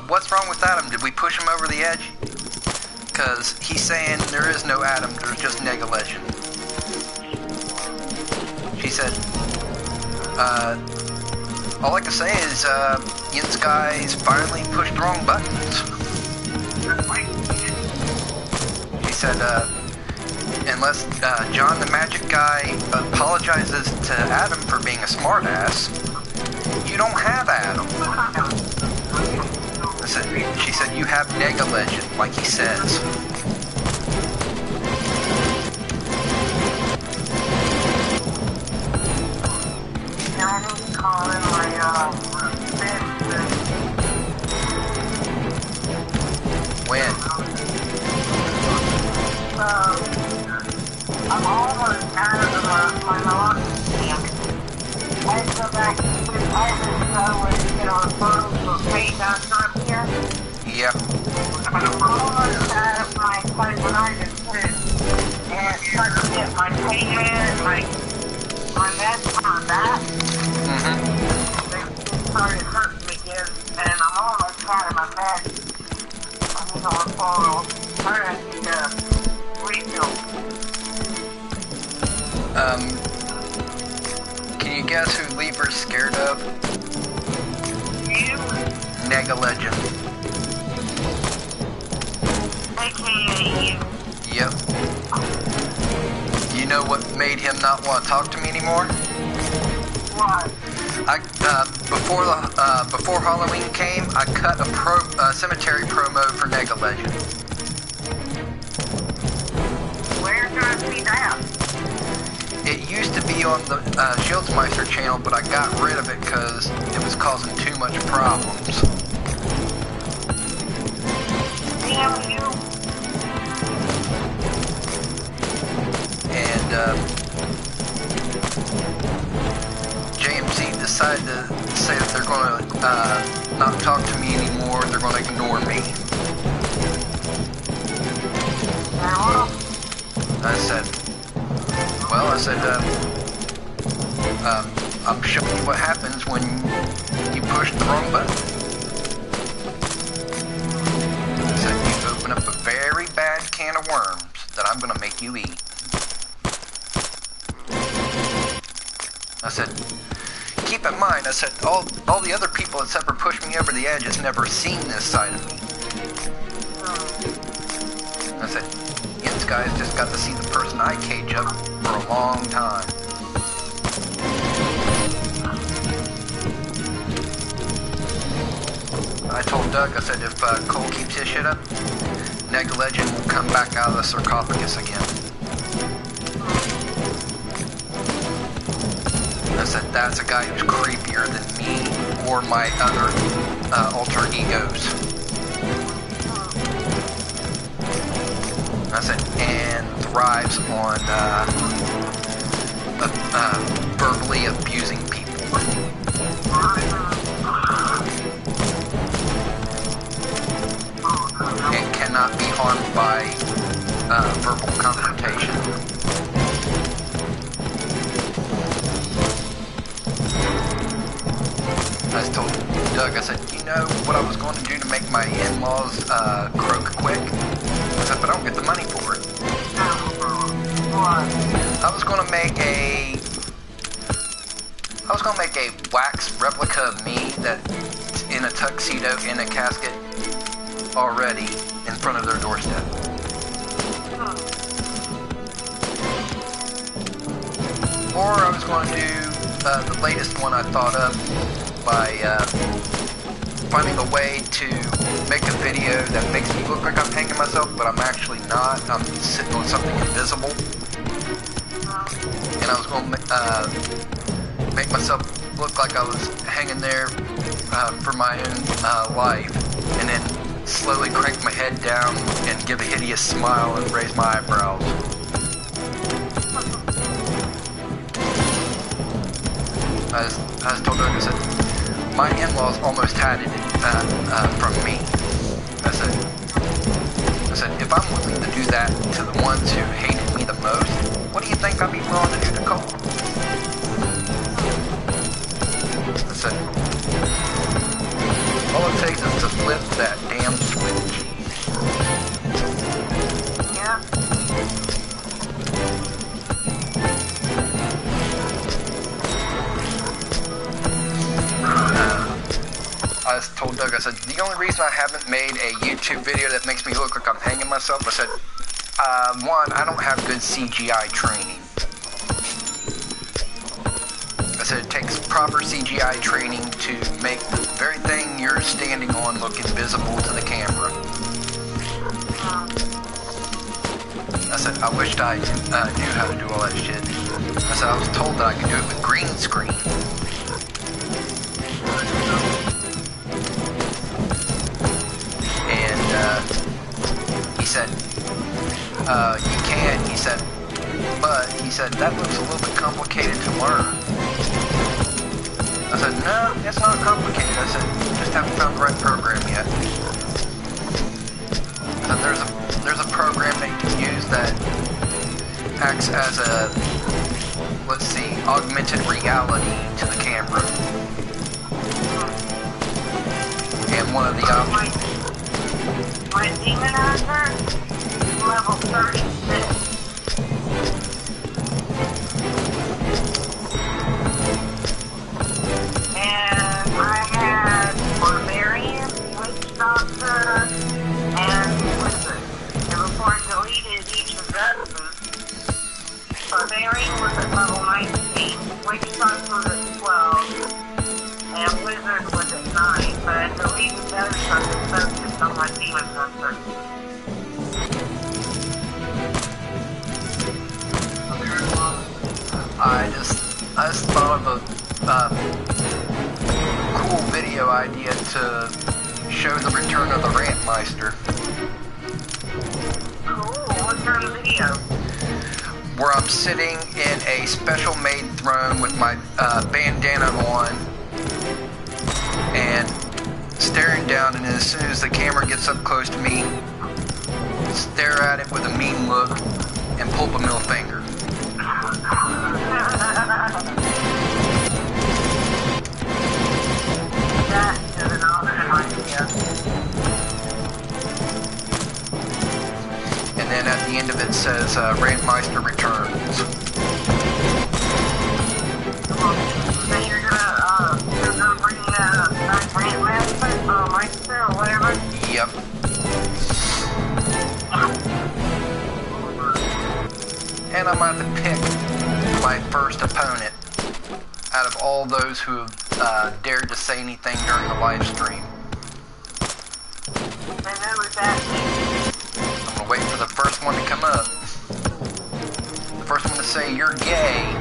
what's wrong with Adam? Did we push him over the edge? Because he's saying there is no Adam, there's just Neg Legend. She said, all I can say is, Yin's guys finally pushed the wrong buttons. She said, unless John the Magic Guy apologizes to Adam for being a smartass, you don't have Adam. She said, you have Neg Legend, like he says. I need to call in my, When? I'm almost out of my velocity. I had to go back to the photos for page.com here. Yep. I'm almost out of my cybernetic too. And starting to get my payment, my meds on that. They started hurting me again, and I'm almost out of my meds. I'm going forward. I need to refill. Can you guess who Lieber's scared of? You? Neg Legend. AKA you. Yep. You know what made him not want to talk to me anymore? What? Before Halloween came, I cut a cemetery promo for Neg Legend. Where can I see that? It used to be on the Shieldsmeister channel, but I got rid of it because it was causing too much problems. Damn you. And JMC decided to say that they're going to not talk to me anymore, they're going to ignore me. I said, I'm showing you what happens when you push the wrong button. I said, you open up a very bad can of worms that I'm going to make you eat. I said, keep in mind, I said, all the other people that's ever pushed me over the edge has never seen this side of me. I said, Yin's guys just got to see the person I cage up for a long time. I told Doug, I said, if Cole keeps his shit up, Neg Legend will come back out of the sarcophagus again. I said, that's a guy who's creepier than me or my other alter egos. I said, and thrives on verbally abusing people. And cannot be harmed by verbal confrontation. I told Doug, I said, you know what I was going to do to make my in-laws croak quick? I said, but I don't get the money for it. I was going to make a wax replica of me that's in a tuxedo in a casket already in front of their doorstep. Or I was going to do the latest one I thought of by finding a way to make a video that makes me look like I'm hanging myself, but I'm actually not. I'm sitting on something invisible. And I was going to make myself look like I was hanging there for my own life, and then slowly crank my head down and give a hideous smile and raise my eyebrows. I was told Doug, I said, my in-laws almost had it from me. I said, if I'm willing to do that to the ones who hated me the most, what do you think I'd be willing to do to Cole? I said, all it takes is to flip that damn switch. Yeah. I told Doug, I said, the only reason I haven't made a YouTube video that makes me look like I'm hanging myself, I said, one, I don't have good CGI training. I said, it takes proper CGI training to make the very thing you're standing on look invisible to the camera. I said, I wished I knew how to do all that shit. I said, I was told that I could do it with green screen. He said, you can't, he said, but, he said, that looks a little bit complicated to learn. I said, no, it's not complicated. I said, just haven't found the right program yet. I said, there's a program that you can use that acts as a, let's see, augmented reality to the camera. And one of the options. My demonizer, level 36. And I had Barbarian, Witch Doctor, and Wizard. And before I deleted each of those, Barbarian was at level 19, Witch Doctor was at 12, and Wizard was at 9. But I deleted those so I could focus on my demon hunter. I just thought of a cool video idea to show the return of the Rantmeister. Cool, what kind of video? Where I'm sitting in a special made throne with my bandana on and staring down, and as soon as the camera gets up close to me, stare at it with a mean look and pull up a middle finger. That is an awesome idea. And then at the end of it says, Rantmeister returns. So you're gonna bring back Rantmeister or whatever? Yep. And I'm going to pick my first opponent out of all those who have dared to say anything during the live stream. And who is that? I'm going to wait for the first one to come up. The first one to say you're gay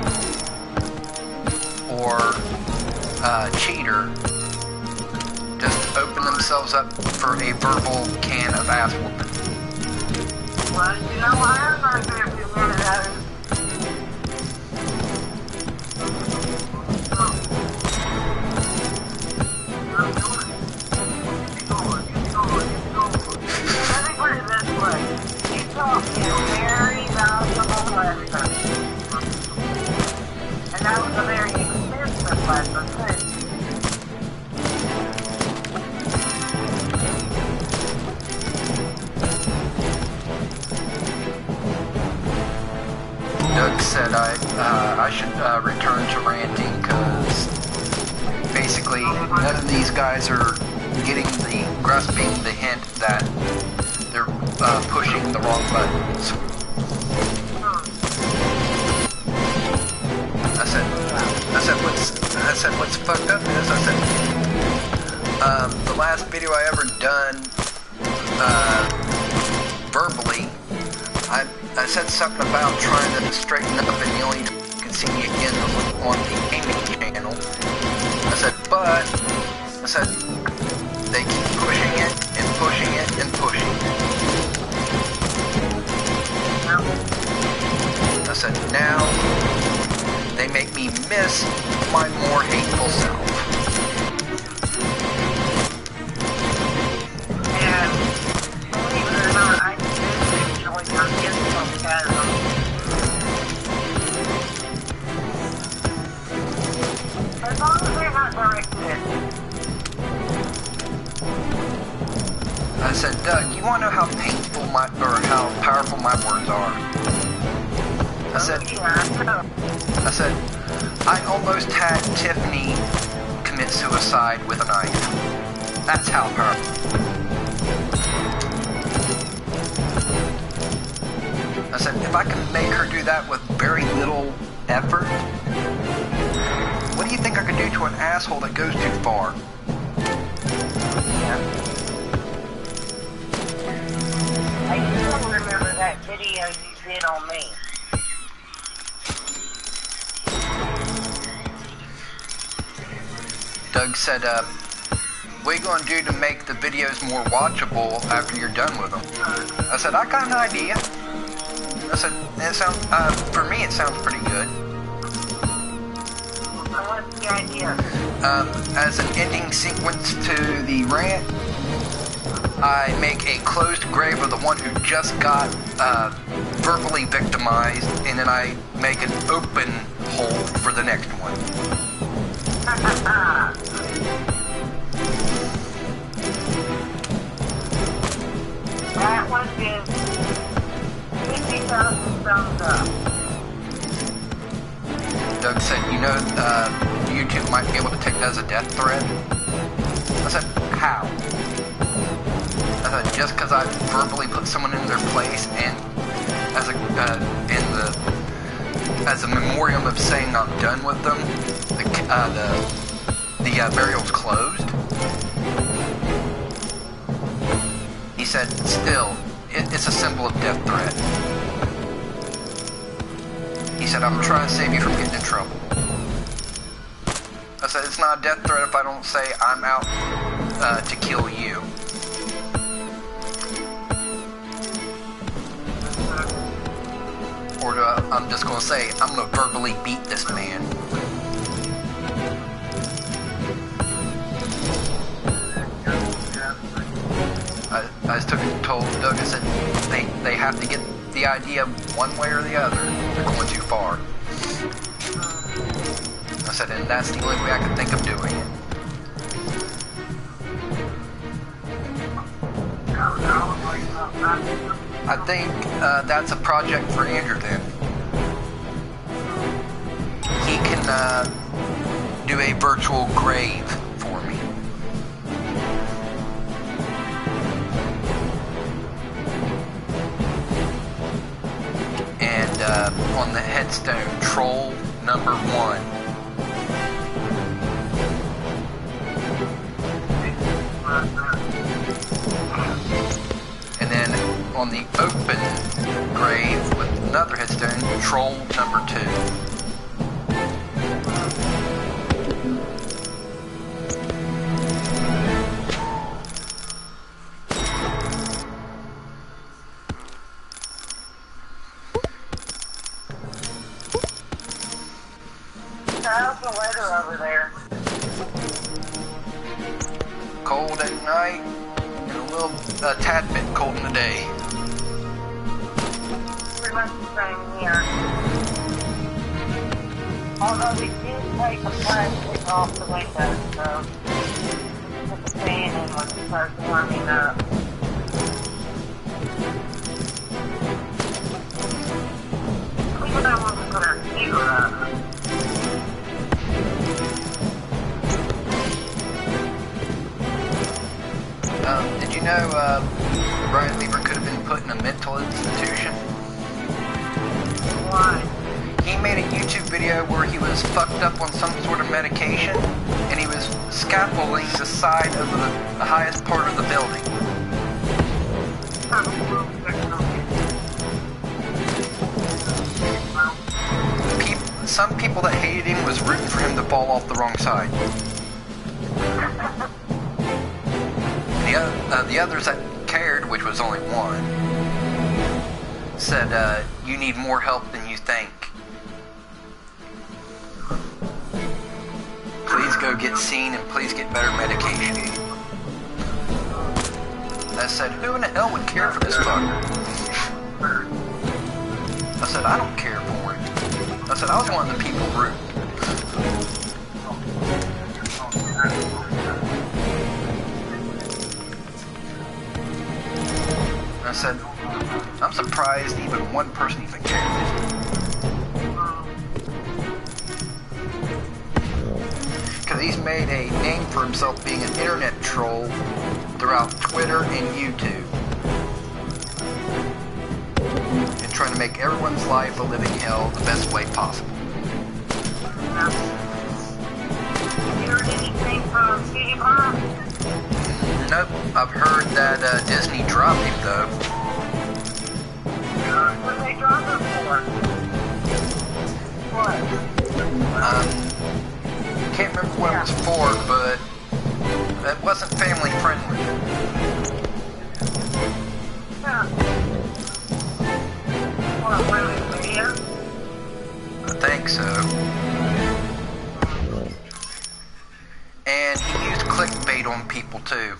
or cheater, just open themselves up for a verbal can of ass whooping. Well, you know what? I'm not going to be one of those. Let me put it this way. You taught me a very valuable lesson. And that was a very expensive lesson, too. Doug said I should return to ranting because basically none of these guys are grasping the hint that they're pushing hitting the wrong buttons. I said what's fucked up is, I said, the last video I ever done, verbally, I said something about trying to straighten up and the only time you can see me again on the gaming channel. I said, they keep pushing it and pushing it and pushing it. I said, now they make me miss my more hateful self. And believe it or not, I do enjoy your sarcasm. As long as they're not directed. I said, Doug, you want to know how painful how powerful my words are? I said, I almost had Tiffany commit suicide with a knife. That's how powerful. I said, if I can make her do that with very little effort, what do you think I could do to an asshole that goes too far? I still remember that video you did on me. Doug said, what are you going to do to make the videos more watchable after you're done with them? I said, I got an idea. I said, it sounds, for me it sounds pretty good. What's the idea? As an ending sequence to the rant, I make a closed grave of the one who just got verbally victimized, and then I make an open hole for the next one. That one is 50,000 thumbs up. Doug said, you know, YouTube might be able to take that as a death threat. I said, how? I said, just because I verbally put someone in their place and as a memorial of saying I'm done with them, the burial's closed. He said, still, it's a symbol of death threat. He said, I'm trying to save you from getting in trouble. I said, it's not a death threat if I don't say I'm out to kill you. Or I'm just going to say, I'm going to verbally beat this man. I just told Doug, I said, they have to get the idea one way or the other. They're going too far. I said, and that's the only way I can think of doing it. I think that's a project for Andrew then. He can do a virtual grave for me. And on the headstone, troll number 1. And then on the open grave with another headstone, troll number 2. How's the weather over there? Cold at night, and a little tad bit cold in the day. Pretty much the same here. Although we did take the plastic off the window, so put the fan in when it starts warming up. We don't want to put our heater up. Did you know Brian Lieber could have been put in a mental institution? Why? He made a YouTube video where he was fucked up on some sort of medication, and he was scaffolding the side of the highest part of the building. Some people that hated him was rooting for him to fall off the wrong side. The others that cared, which was only one, said, you need more help than you think. Please go get seen and please get better medication. I said, who in the hell would care for this fucker? I said, I don't care for him. I said, I was one of the people rude. I said, I'm surprised even one person even cares. Because he's made a name for himself being an internet troll throughout Twitter and YouTube. And trying to make everyone's life a living hell the best way possible. You heard anything from Steve Harvey? Nope, I've heard that Disney dropped him though. What did they drop him for? What? Can't remember what it was for, but it wasn't family friendly. Yeah. What, really, Leah? I think so. And he used clickbait on people too.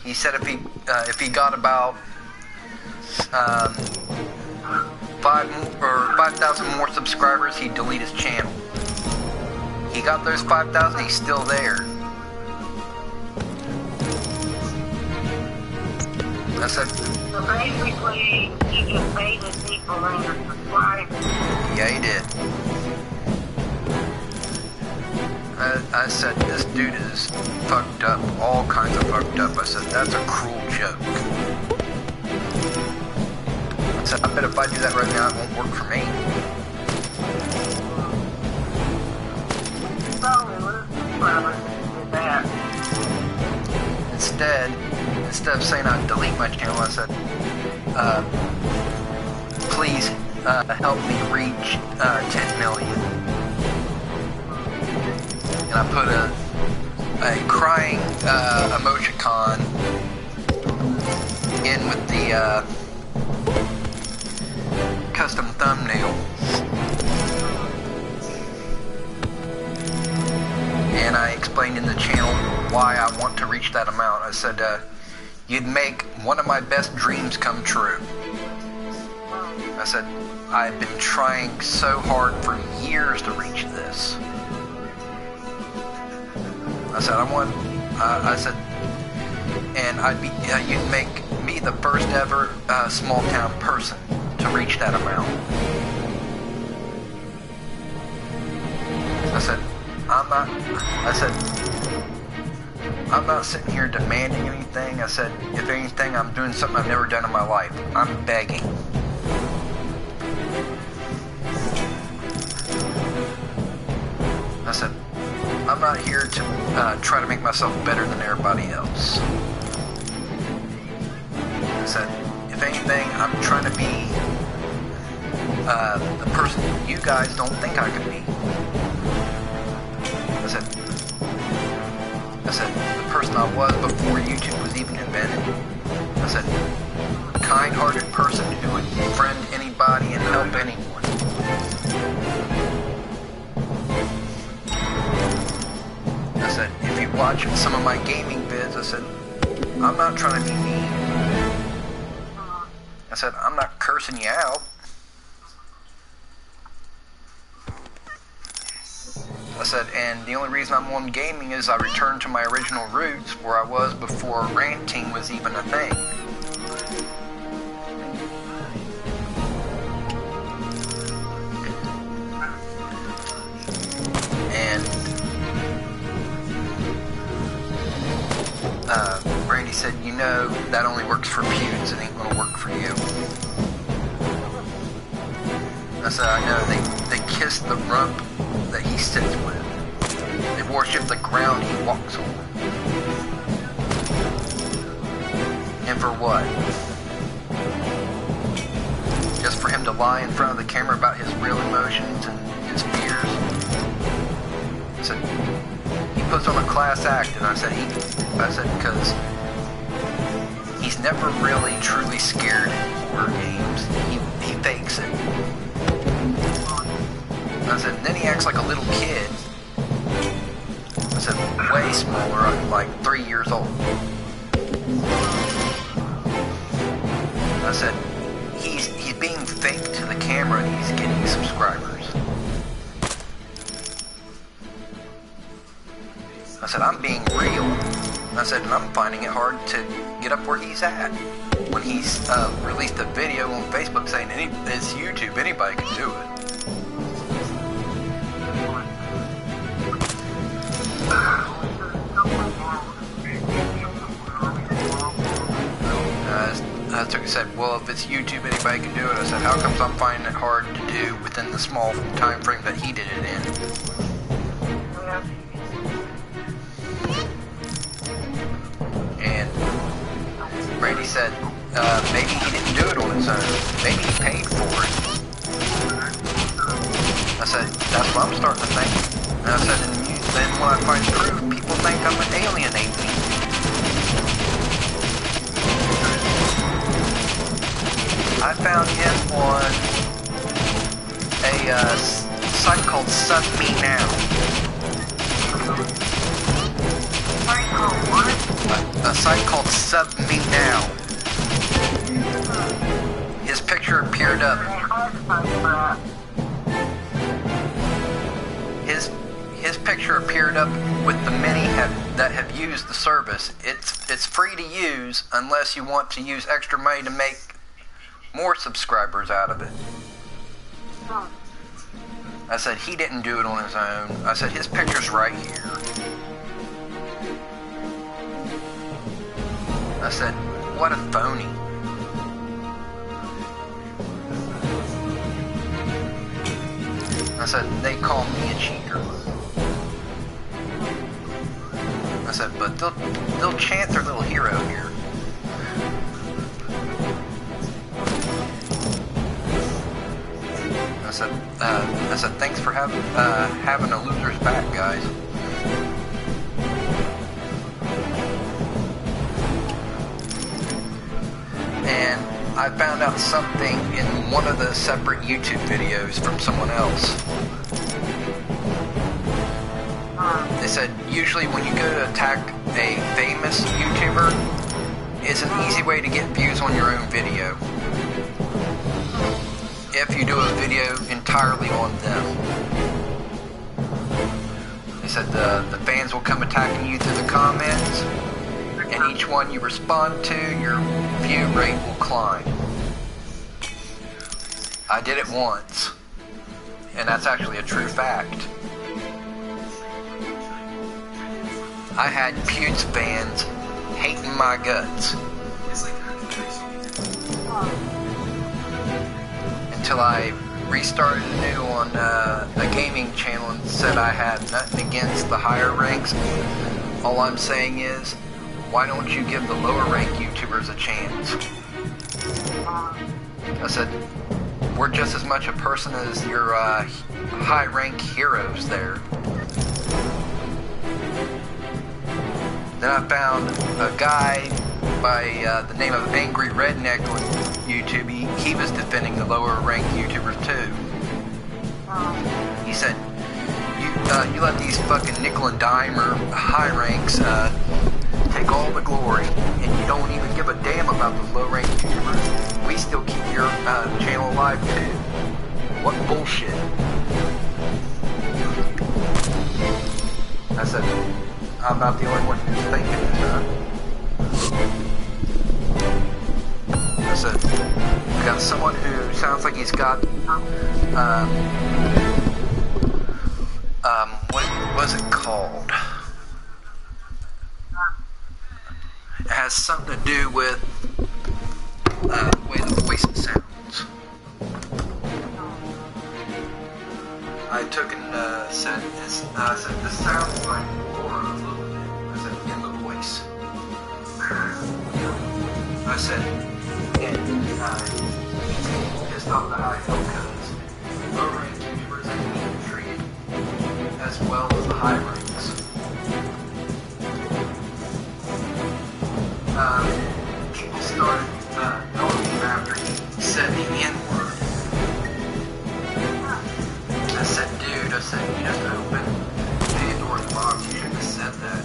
He said if he got about 5,000 more subscribers, he'd delete his channel. He got those 5,000, he's still there. I said, So basically, he just baited people into subscribing. yeah, he did. I said, this dude is fucked up, all kinds of fucked up. I said, that's a cruel joke. I said, I bet if I do that right now, it won't work for me. Instead of saying I'd delete my channel, I said, please help me reach 10 million. And I put a crying emoticon in with the custom thumbnail. And I explained in the channel why I want to reach that amount. I said, you'd make one of my best dreams come true. I said, I've been trying so hard for years to reach this. I said, I said, and you'd make me the first ever small town person to reach that amount. I said, I'm not sitting here demanding anything. I said, if anything, I'm doing something I've never done in my life. I'm begging. I said, I'm not here to try to make myself better than everybody else. I said, if anything, I'm trying to be the person you guys don't think I could be. I said, the person I was before YouTube was even invented. I said, a kind-hearted person who would befriend anybody and help anyone. I said, if you watch some of my gaming vids, I said, I'm not trying to be mean. I said, I'm not cursing you out. I said, and the only reason I'm on gaming is I returned to my original roots where I was before ranting was even a thing. And Randy Brady said, you know, that only works for pewds. It ain't gonna work for you. I said, I know. They kiss the rump that he sits with. They worship the ground he walks on. And for what? Just for him to lie in front of the camera about his real emotions and his fears? I said, he puts on a class act, and I said, because he's never really truly scared in horror games. He fakes it. I said, and then he acts like a little kid. I said, way smaller, like 3 years old. I said, he's being fake to the camera and he's getting subscribers. I said, I'm being real. I said, and I'm finding it hard to get up where he's at. When he's released a video on Facebook saying, it's YouTube, anybody can do it. I said, well, if it's YouTube, anybody can do it. I said, how comes I'm finding it hard to do within the small time frame that he did it in? And Brady said, maybe he didn't do it on his own. Maybe he paid for it. I said, that's what I'm starting to think. And I said, and then when I find proof, people think I'm alienating me. I found him on a site called Sub Me Now. A site called Sub Me Now. His picture appeared up. His picture appeared up with the many that have used the service. It's free to use unless you want to use extra money to make more subscribers out of it. I said, he didn't do it on his own. I said, his picture's right here. I said, what a phony. I said, they call me a cheater. I said, but they'll chant their little hero here. I said, thanks for having a loser's back, guys. And I found out something in one of the separate YouTube videos from someone else. They said, usually when you go to attack a famous YouTuber, it's an easy way to get views on your own video. If you do a video entirely on them. They said the fans will come attacking you through the comments, and each one you respond to, your view rate will climb. I did it once, and that's actually a true fact. I had Pewds fans hating my guts. Until I restarted anew on a gaming channel and said I had nothing against the higher ranks. All I'm saying is, why don't you give the lower rank YouTubers a chance? I said, we're just as much a person as your high rank heroes there. Then I found a guy by the name of Angry Redneck on YouTube. He was defending the lower ranked YouTubers too. He said, you let these fucking nickel and dime or high ranks take all the glory, and you don't even give a damn about those low ranked YouTubers. We still keep your channel alive too. What bullshit. I said, I'm not the only one who's thinking this, huh? I said, we got someone who sounds like he's got, what was it called? It has has something to do with the way the voice sounds. I took and said this sounds like Laura a little bit. I said, in the voice. I said, and pissed off that I felt because low-rank YouTubers ain't being treated as well as the high ranks. People started knowing him after he said the N-word. I said, dude, you just opened Pandora's box, you shouldn't have said that.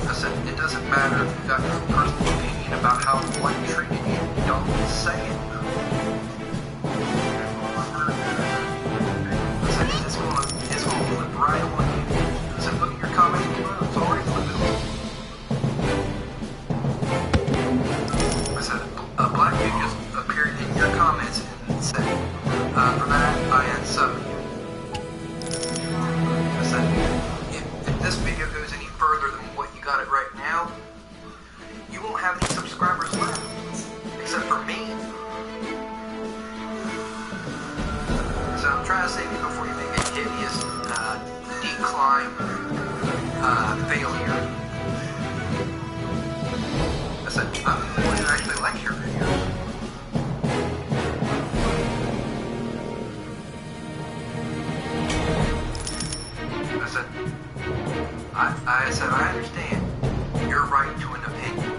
I said, it doesn't matter if you've got your personal opinion about how one treated you, don't say it. I said, it's gonna flip right on you. I said, look at your comments below, it's already flipping on you. I said, a black dude just appeared in your comments and said, for that, I unsub you. I said, if this video goes any further than what you got it right now, you won't have any subscribers left, except for me. So I'm trying to save you before you make a hideous decline failure. I said, I'm the one who actually likes your videos. I said, I understand your right to an opinion.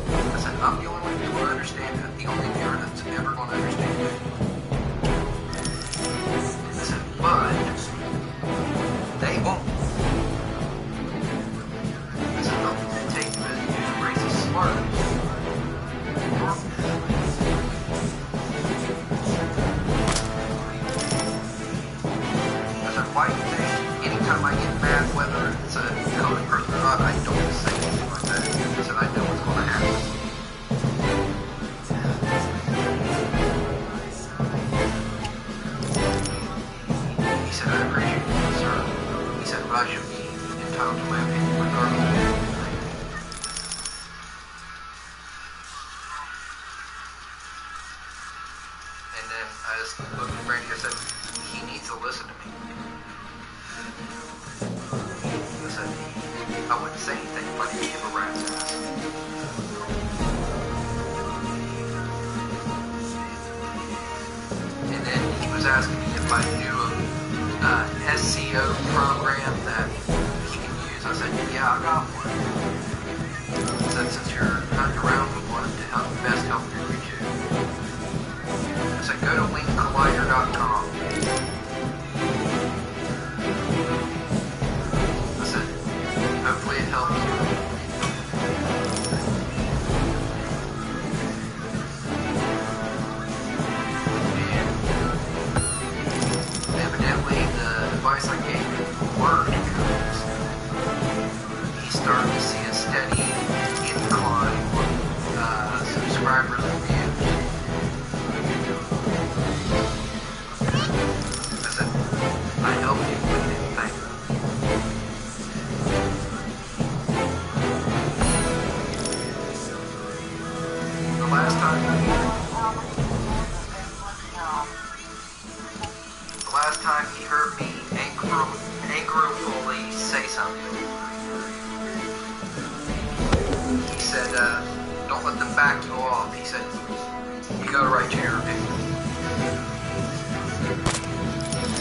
I said, I'm the only one who's going to understand it. The only viewer that's ever going to understand it. I said, but they won't. I said, they'll take you as use racist slurs. Why do you think anytime I get mad, whether it's a common person or not, I don't say anything like that? I said, I know what's going to happen. He said, I appreciate it, sir. He said, but I should be entitled to my opinion regardless of anything. And then I just looked at Brandy and said, he needs to listen to me. I wouldn't say anything if I didn't give a rat's ass. And then he was asking me if I knew of SEO program that he can use. I said, yeah, I got one. I said, since you're hunting around with one to help best help your YouTube. I said, go to linkcollider.com. Hopefully it helps you. And evidently the advice I gave him worked because he's starting to see a steady incline on subscribers and views. I said, I helped you with anything. The last time he heard me angrily say something, he said, don't let them back you off. He said, you gotta write your opinion.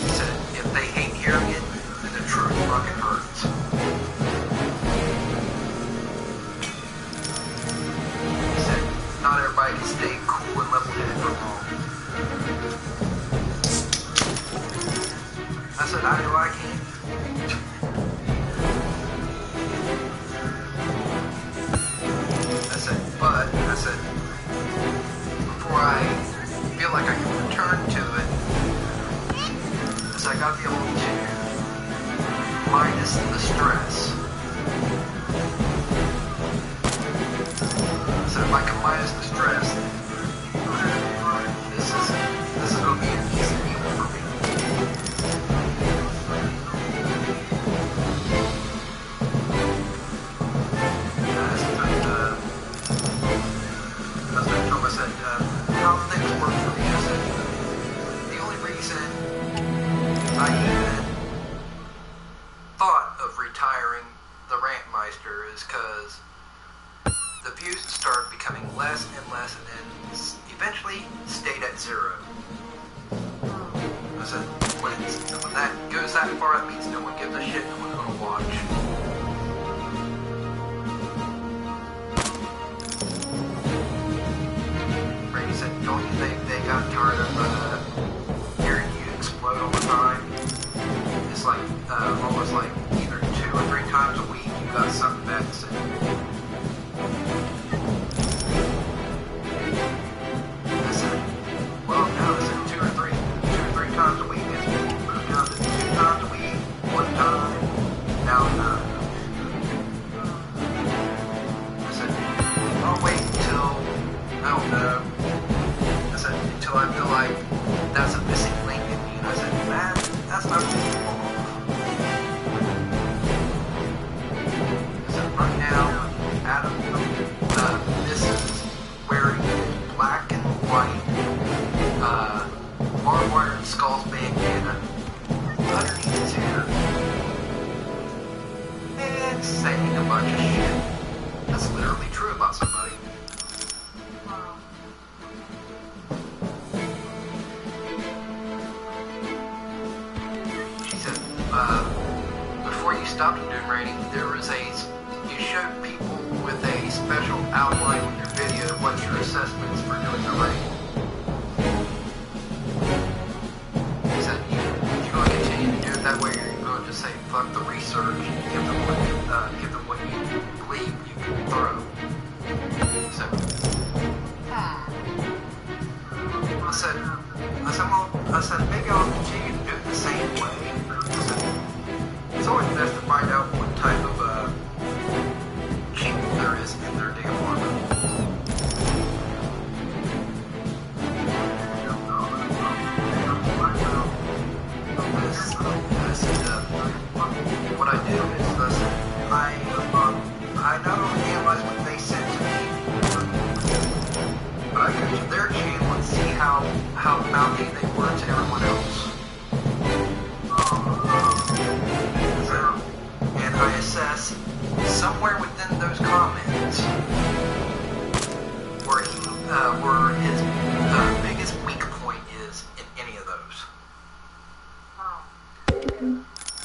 He said, if they hate hearing it, then the truth fucking hurts. He said, not everybody can stay cool and level-headed for long. I said, I know I can. I said, before I feel like I can return to it, I said, I gotta be able to minus the stress. So if I can minus the stress, this is gonna be an easy deal for me. the Rantmeister is because the views started becoming less and less, and then eventually stayed at 0. I said, when that goes that far, that means no one gives a shit, no one's gonna watch. Brady said, don't you think they got tired of hearing you explode all the time? It's like, almost like either 2 or 3 times a week you got something bad to say. I said, well, no, I said 2 or 3 times a week. It's moved down to 2 times a week, 1 time, now none. I said, I'll wait until, I don't know. I said, until I feel like that's a missing link in me. And I said, man, that's not what you want. I said, right now, Adam, this is wearing a black and white, barbed wire and skulls bandana underneath his hair. And saying a bunch of shit. That's literally true about somebody. She said, before you stopped doing rating, you showed people with a special outline on your video what your assessments for doing the rating. He said, you're going to continue to do it that way, or you're going to just say, fuck the research, and give them what you believe you can throw. So, I said, maybe I'll continue to do it the same way. I said, it's always best to find out what type of chink there is in their damn armor. What I do is, I not only analyze what they send to me, but I go to their channel and see how mouthy they were to everyone else. And I assess somewhere within those comments where his biggest weak point is in any of those.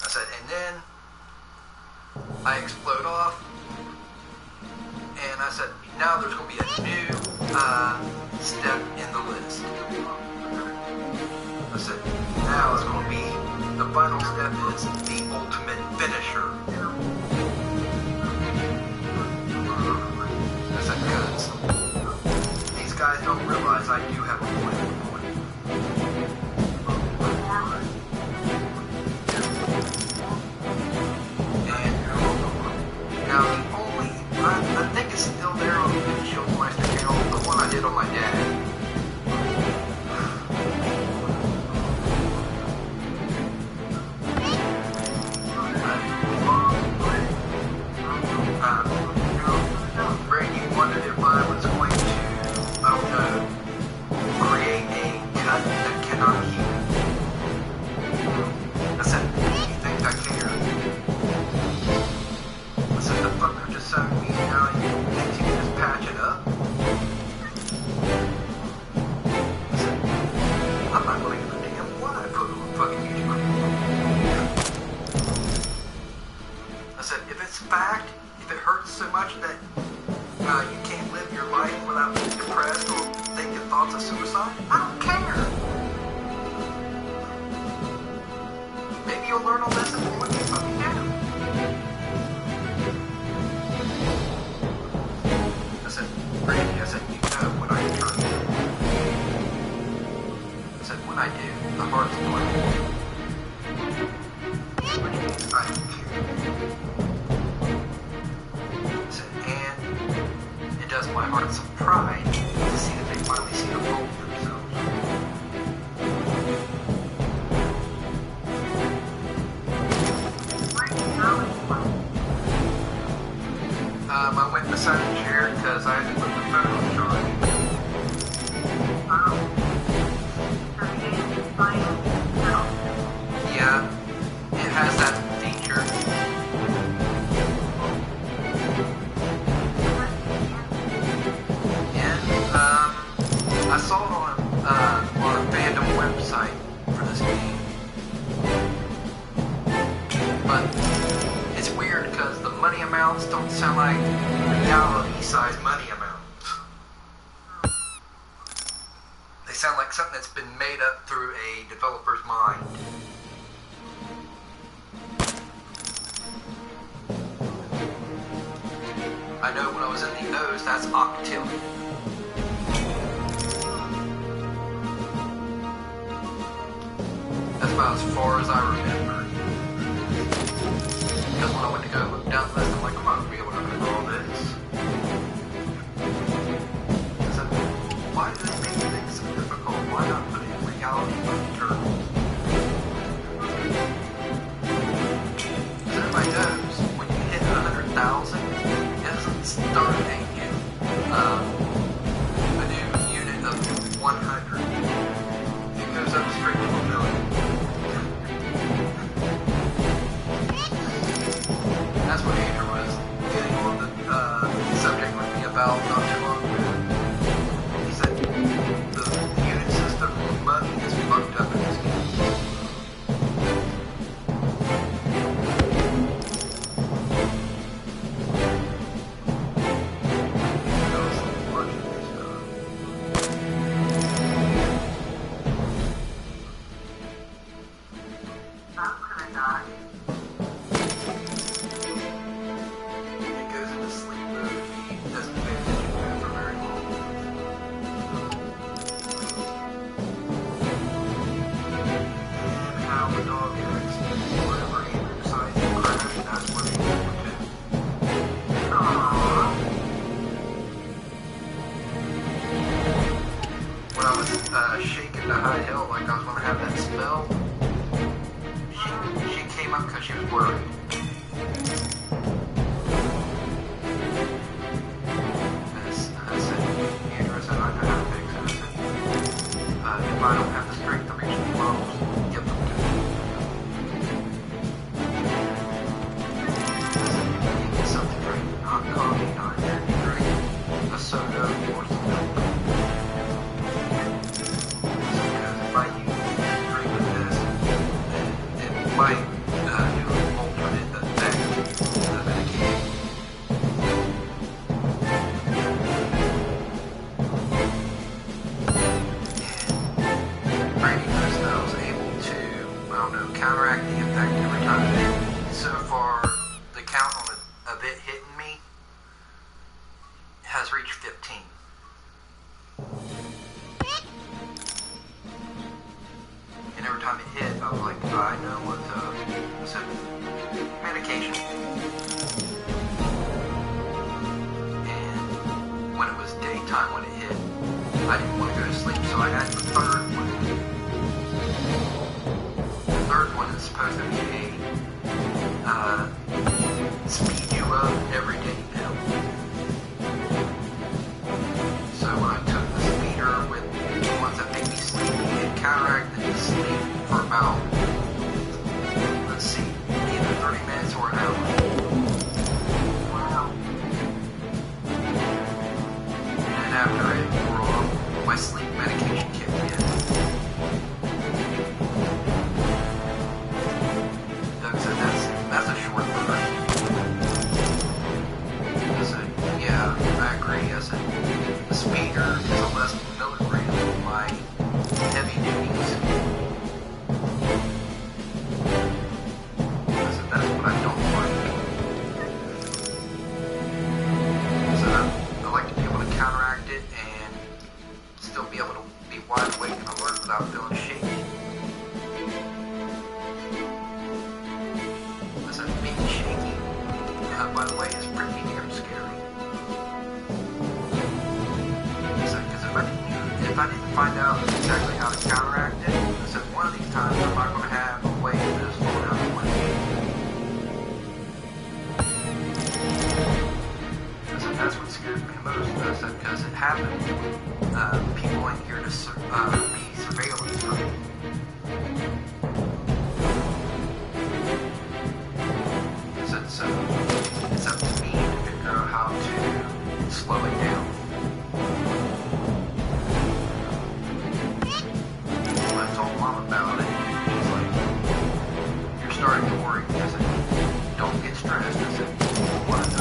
I said, and then I explode off, and I said, now there's going to be a new step in the list. I said, now it's going to be, the final step is the ultimate finisher. I said, because these guys don't realize I do have a point. And now the only, I think it's still there on the shieldsmeister channel, the one I did on my dad. Brady wondered if I was going to, create a cut that cannot heal. I said, do you think I care? I said, the fucker just sent me now, you think you can just patch it up? I said, I'm not going to give a damn what I put on fucking YouTube. I said, if it's fact, if it hurts so much that you can't live your life without being depressed or thinking thoughts of suicide, I don't care. Maybe you'll learn a lesson from what you fucking do. I said, Randy, I said, you know what I turn to. I said, when I do, the heart's going to do. Which means I don't care. I said, and it does my heart some pride to see that they finally see a role for themselves. I went beside the chair because I had to put the phone on charge. Yeah, it has that feature. amounts don't sound like reality-sized money amounts. They sound like something that's been made up through a developer's mind. I know when I was in the O's, that's octillion. That's about as far as I remember. Because when I went to go look down the list, I'm like, I'm not going to be able to remember all this. So, why do they make things so difficult? Why not put it in reality terms? Because everybody knows, when you hit 100,000, it doesn't start a new unit of 100. It goes up straight to 1 million. That's what Andrew was getting on the subject with me about not too long ago. He said the unit system money is fucked up in this game. Shaking the high hill like I was going to have that spell. She came up because she was worried. I said, Andrew, I said, I know how to fix it. I said, if I don't have the strength to reach the levels, give them to me. I said, you get something drink, not coffee, not energy drink, a soda, or some milk. Might do an alternate effect to the medication. And training this, I was able to, I don't know, counteract the effect every time it hit me. So far, the count on of it hitting me has reached 15. And every time it hit, I was like, I know what I said, medication. And when it was daytime when it hit, I didn't want to go to sleep, so I had the third one. The third one is supposed to be a speed you up everyday pill. So when I took the speeder with the ones that make me sleepy, it counteracted the sleep for about, let's see, either 30 minutes or an hour. Wow. And after it wore off, my sleep medication kicked in. Doug said that's a short burn. I said, yeah, I agree. I said, the speeder is a less milligram than my heavy duties. I said, that's what I don't like. So I like to be able to counteract it and still be able to be wide awake and alert without feeling shaky. I said, being shaky, by the way, is pretty damn scary. I said, because if I didn't find out exactly how to counteract it, I said, one of these times I'm not going to have a way to just slow down the one. I said, that's what scares me most. I said, because it happens. People ain't here to be surveillance, right? I said, so it's up to me to figure out how to slow it down. I told Mom about it. She's like, you're starting to worry. I said, don't get stressed. I said, what?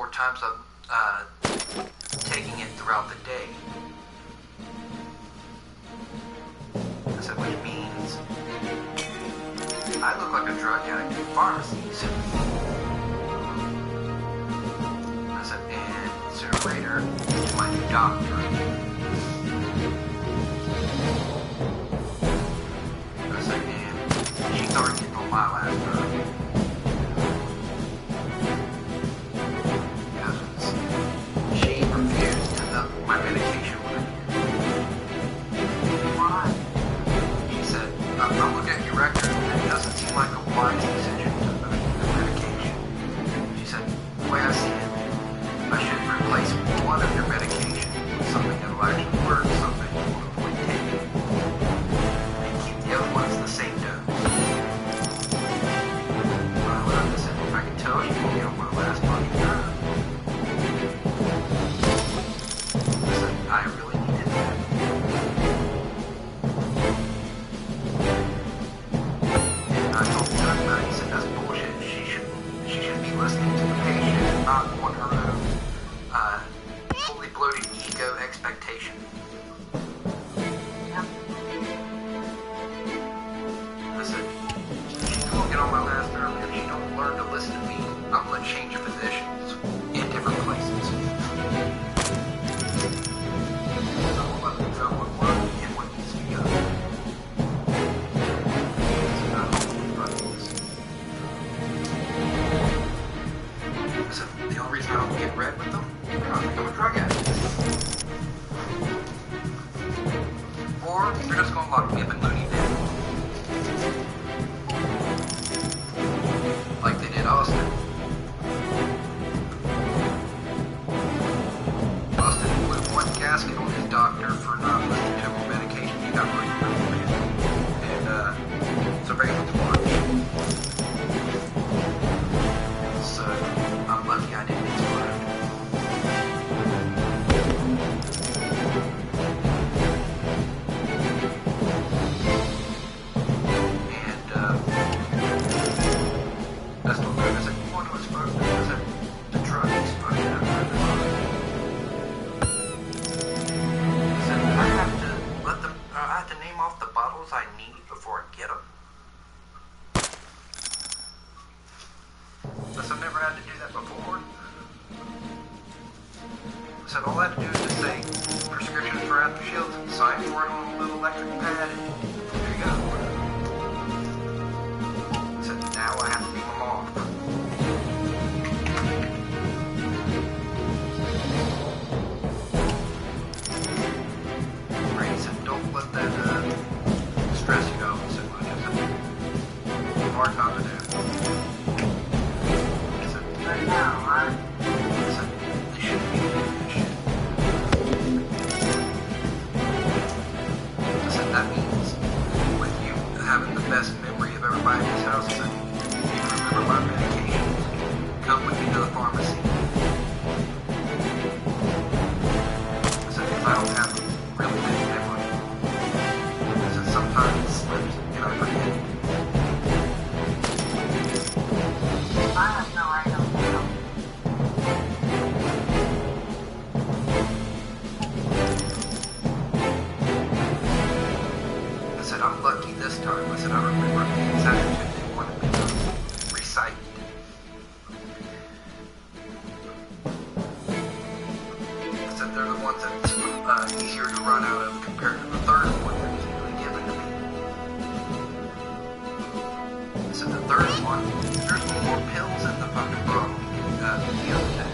more times I'm taking it throughout the day. I said, which means I look like a drug addict in pharmacies. I said, and sooner or later, to my new doctor. I said, and she's already getting on my last nerve. Because she refused to up my medication with me. Why? She said, I'm looking at your record, and it doesn't seem like a wise decision to up the medication. She said, the way I see it, I should replace one of your medication with something that will actually work, something you will avoid taking, and keep the other ones the same dose. Well, I said, I can tell you will get on my last fucking nerve. I said, I really needed that. And I told the drug guy, he said, that's bullshit. She should be listening to the patient and not on her own fully bloated ego expectation. Yep. I said, she's gonna get on my last nerve, and if she don't learn to listen to me, I'm gonna change physicians in different places. I'm gonna let them know what works and what needs to be done. So I hope everybody is. I said, the only reason I don't get red with them, they're not think I'm a drug addict. Or they're just gonna lock me up in loony bin. Like they did Austin. Austin blew one gasket on his doctor for not listening to him medication. He got really bad. And so very much watch. So I'm lucky I didn't explode. And that's not good. I said, you want to explode? I said, the drug exploded after the body. I said, I have to name off the bottles I need before I get them. I said, I've never had to do that before. I said, all I have to do is just say, prescription for after shields, sign for it on a little electric pad, and there you go. I said, now I have to name them off. Right, he said, don't let that stress you out so much. I said, hard not to do. I said, Right now, right? I said, they shouldn't be doing this shit. I said, that means with you having the best memory of everybody in this house, I said, you can remember my medications. Come with me to the pharmacy. I said, because I don't have really good memory. I said, sometimes it slips and I forget. I have no idea. I said, I'm lucky this time. I said, I remember the exact shit they wanted me to recite. I said, they're the ones that's easier to run out of compared to the third one that was usually given to me. I said, the third one, there's more pills in the fucking bottle than the other day.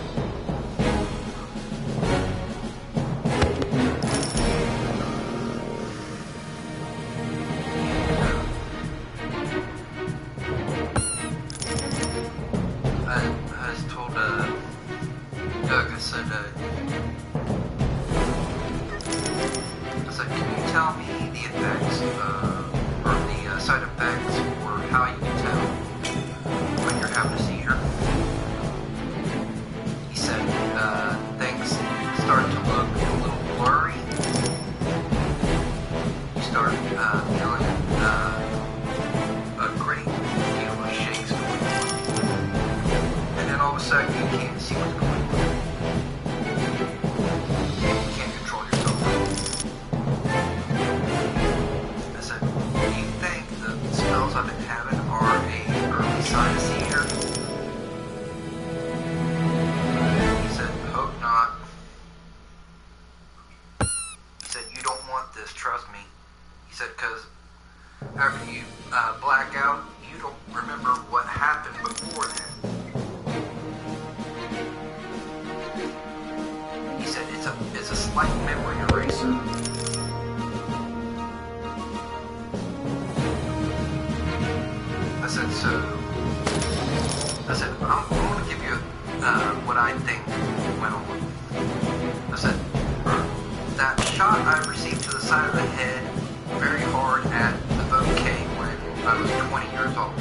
I was told Doug, I said, can you tell me the effects, or the side effects, or how you can tell when you're having a seizure? He said, things start to look a little blurry. You start feeling a great deal of shakes going on. And then all of a sudden you can't see what's going on. it's a slight memory eraser. I said, I'm going to give you what I think went on. I said, that shot I received to the side of the head very hard at the bouquet when I was 20 years old.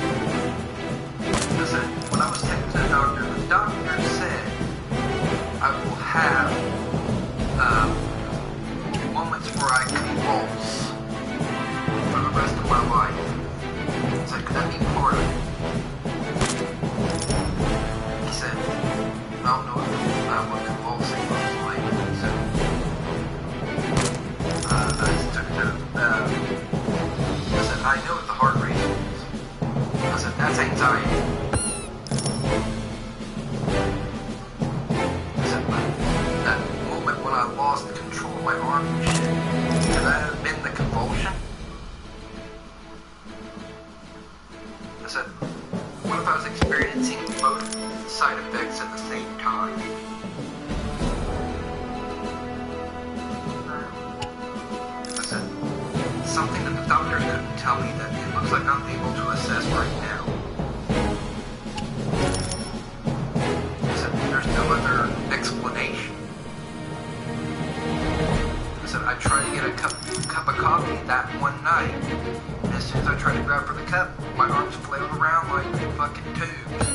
I said, when I was taken to the doctor said I will have moments where I convulse for the rest of my life. I said, could that be part of it? He said, I don't know what convulsing looks like. So I just took it to I said, I know what the heart rate is. I said, that's anxiety. I said, but that moment when I lost control of my arm and shit, could that have been the convulsion? I said, what if I was experiencing both side effects at the same time? I said, something that the doctor couldn't tell me that it looks like I'm able to assess right now. I said, there's no other explanation. I said, I tried to get a cup of coffee that one night, and as soon as I tried to grab for the cup, my arms flailed around like fucking tubes.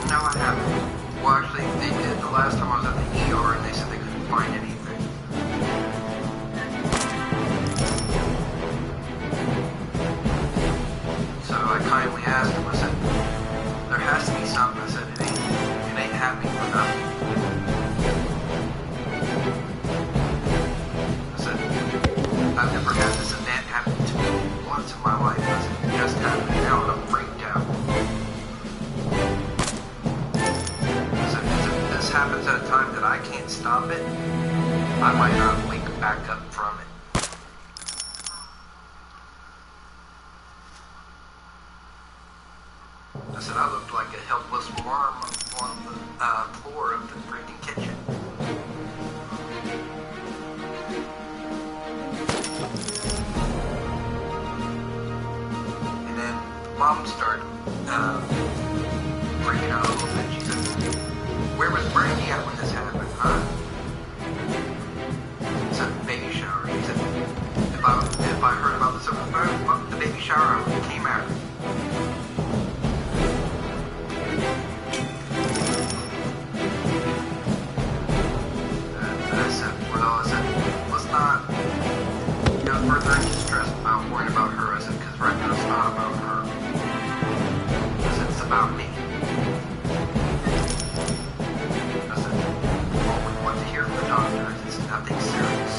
No, I haven't. Well, actually, they did the last time I was at the ER, and they said they couldn't find anything. So I kindly asked him, I said, there has to be something. I said, it ain't happening for nothing. I said, I've never had this event happen to me once in my life. I said, it just happened now, and I'm freaked out. I said, if this happens at a time that I can't stop it, I might not wake back up from it. I said, I looked like a helpless worm on the floor of the freaking kitchen. And then Mom started freaking out a little bit. She said, where was Brandy at when this happened, huh? I said, baby shower. He said, if I heard about this over the baby shower, I would have came out. Let's not go further into stress about worrying about her. I said, because right now it's not about her. I said, it's about me. I said, all we want to hear from the doctor is it's nothing serious.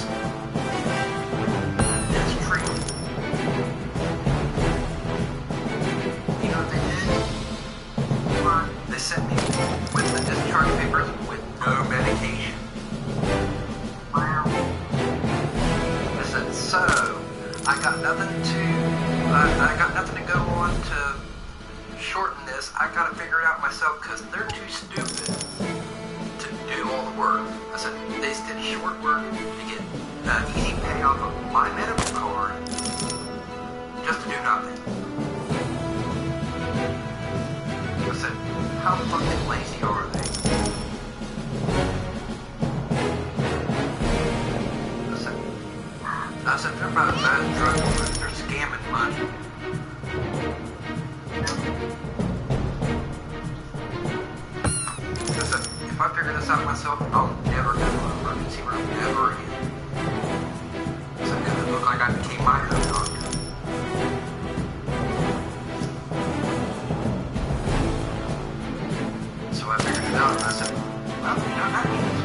It's treatment. You know what they did? They sent me with the discharge papers with no medication. So, I got nothing to go on to shorten this. I gotta figure it out myself because they're too stupid to do all the work. I said, they did short work to get an easy payoff of my medical card just to do nothing. I said, how fucking lazy are they? I said, they're about as bad as drug dealers. They're scamming money. I said, if I figure this out myself, I'll never go to an emergency room ever again. I said, because it looked like I became my own doctor. So I figured it out, and I said, well, you know, that means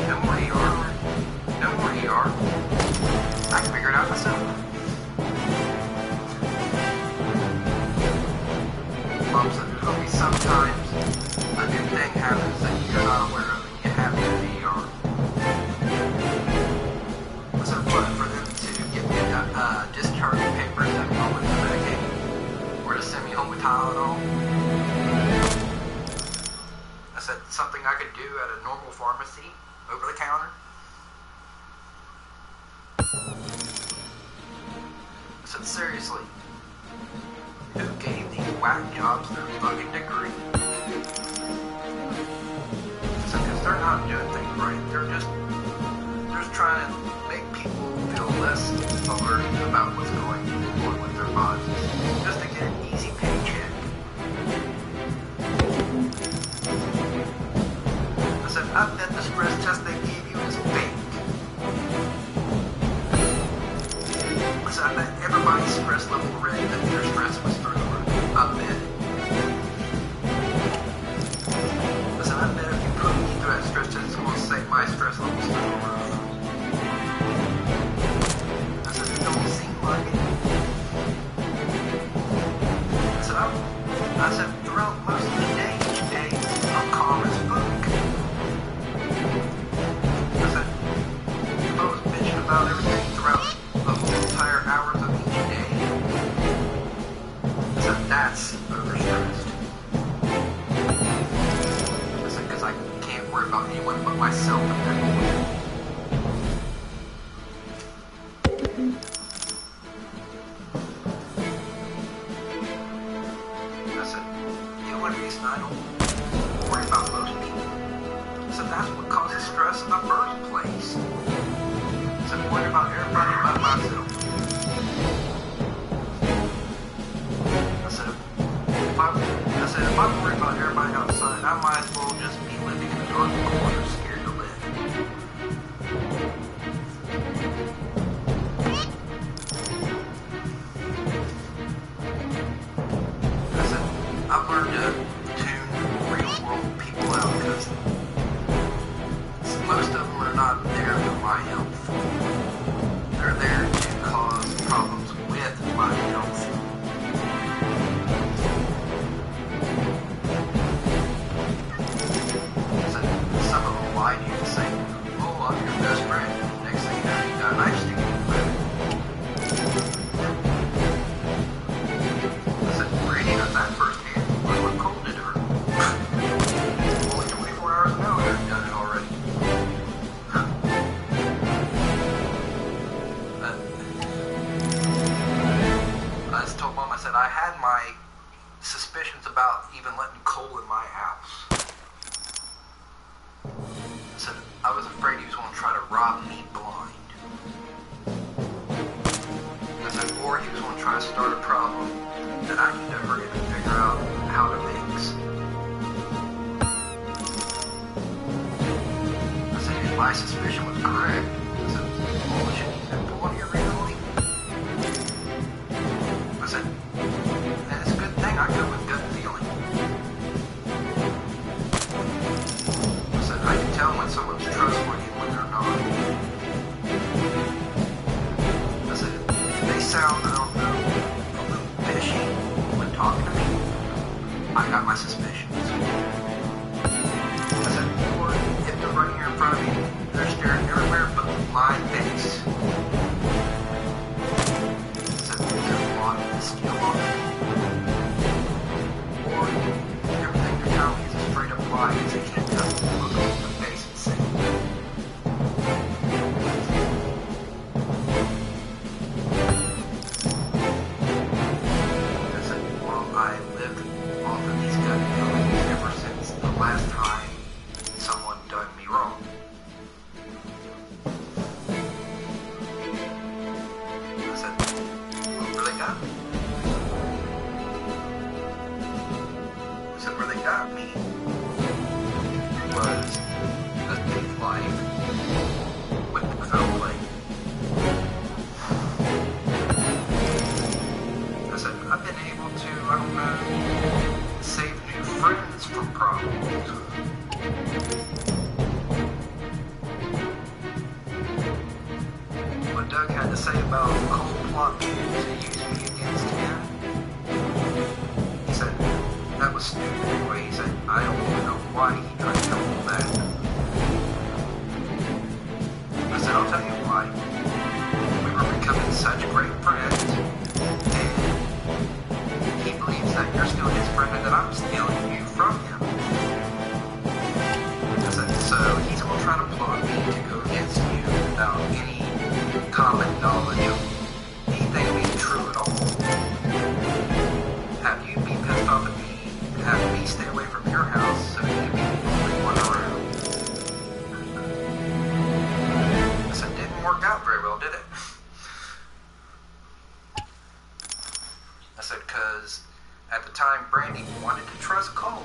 no more ER. No more ER. I can figure it out myself. Mom said there'll be sometimes a new thing happens that you're not aware of and you have to go to the ER. I said, what, for them to give me discharge papers and all with the medication? to send me home with Tylenol. I said, something I could do at a normal pharmacy, over the counter. I said, seriously, who gave these whack jobs their fucking degree? I said, because they're not doing things right. They're just trying to make people feel less alert about what's going on with their bodies, just to get an easy paycheck. I said, I bet the stress test they gave you is fake. I said, I bet everybody's stress level read that their stress was through the roof. I bet. I said, I bet if you put me through that stress test, it's going to say my stress level's through the roof. I said, throughout most of the day, each day, I'm calm as fuck. I said, if I was bitching about everything throughout the whole entire hours of each day, I said, that's overstressed. I said, because I can't worry about anyone but myself at that point. I don't worry about most people. So that's what causes stress in the first place. So I'm worried about everybody but myself. I said, if I'm worried about everybody outside, I might as well just be living in a dark corner, scared to live. I said, I've learned to most of them are not there for my health. They're there to cause problems with my health. So some of them lie to you and say, oh, I'm your best friend. Next thing you know, you got a knife sticking in your back. I said, Brady got that firsthand. Look what cold did to her. Only 24 hours ago, I've done it already. I just told Mom, I said, I had my suspicions about even letting Cole in my house. I said, I was afraid he was going to try to rob me blind. I said, or he was going to try to start a problem that I can never even figure out how to fix. I said, if my suspicion was correct, I said, well, should he have been pulling here recently? I said, it's a good thing I go with gut feeling. I said, I can tell when someone's trustworthy and when they're not. I said, if they sound, I don't know, a little fishy when talking to me, I got my suspicions. I said, or if they're right here in front of me, they're staring everywhere but my face. I said, they're blocking the skill on me. Or everything they're telling me is a straight up lie because they can't tell me to look over the face and say. I said, well, I lived off of these gut feelings ever since the last time someone done me wrong. I said, well, really, God? because at the time Brandy wanted to trust Cole.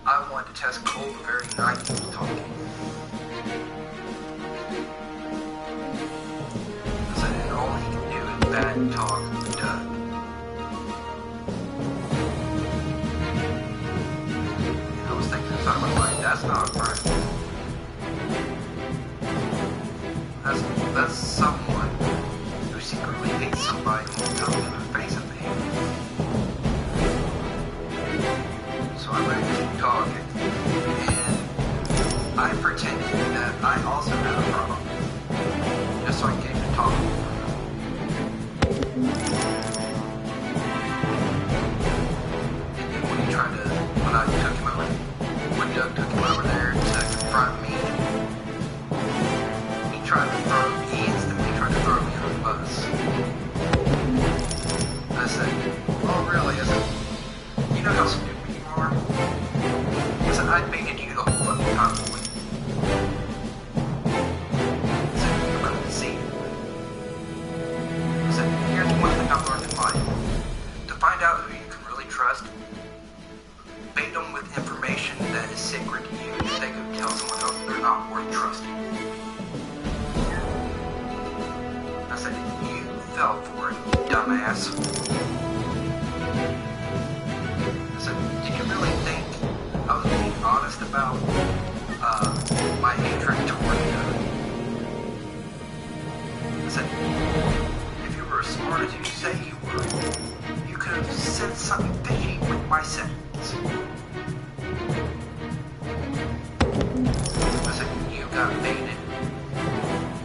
I wanted to test Cole the very night he was talking. I said, and all he can do is bad talk Doug. And I was thinking inside my mind, that's not right. That's someone who secretly hates somebody and won't tell them in the face of the hate. So I let him keep talking, and I pretended that I also had a problem, just so I came to talk more. And then when Doug took him over there to confront me, he instantly tried to throw me under the bus. I said, oh really? I said, you know how stupid you are? I said, I baited you the whole fucking time away. I said, you couldn't see it. I said, here's one thing I've learned in life. To find out who you can really trust, bait them with information that is sacred to you, and they go tell someone else they're not worth trusting. I said, you fell for it, you dumbass. I said, did you really think I was being honest about my hatred toward you? I said, if you were as smart as you say you were, you could have said something fishy with my sentence. I said, you got baited.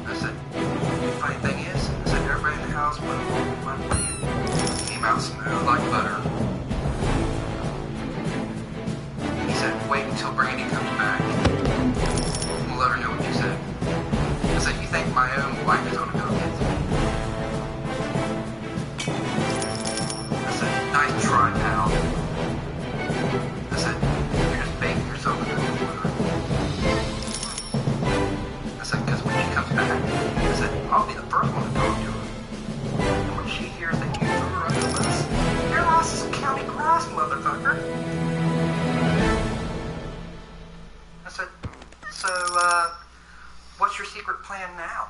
I said, the funny thing is, I said, everybody in the house went along with my plan. Came out smooth like butter. He said, wait until Brandy comes back. We'll let her know what you said. I said, you think my own wife is gonna go against me? I said, nice try, pal. I said, you're just baiting yourself into a corner. I said, because when she comes back, I said, I'll be the first one to talk to her. And when she hears that you threw her under the bus, your loss is county grass, motherfucker. I said, so, what's your secret plan now?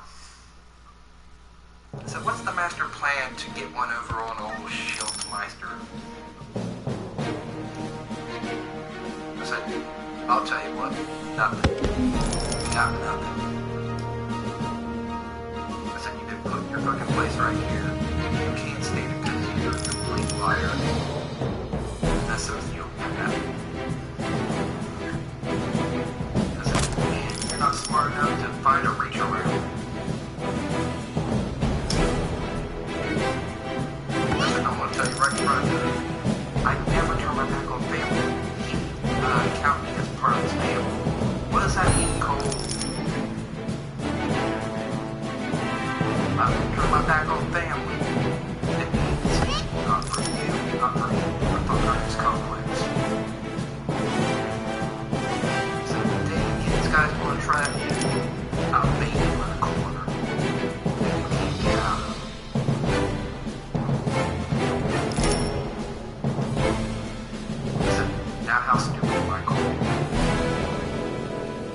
I said, what's the master plan to get one over on old Shieldsmeister? I said, I'll tell you what, nothing. You got nothing. I said, you can put your fucking place right here. You can't stand it because you're a complete liar. That's so you don't have that. I said, man, you're not smart enough to find a reach around. I said, I'm going to tell you right in front of you, I never turn my back on family. Count me as part of his family. What does that mean, Cole? I don't turn my back on family. It means not for you, not for him, but for Curtis Complex. So the day these guys want to trap you, I'll bait you in a corner. And you can't get out of it. Now how stupid am I, Cole?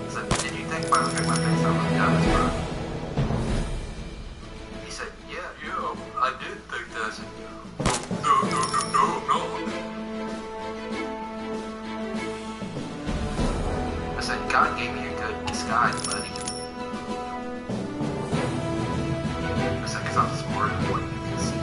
I said, did you think if I looked at my face I was done, bro? He said, yeah, I did think that. I said, no, I'm not. I said, God gave me a good disguise, buddy. I said, because I'm smarter than what you can see.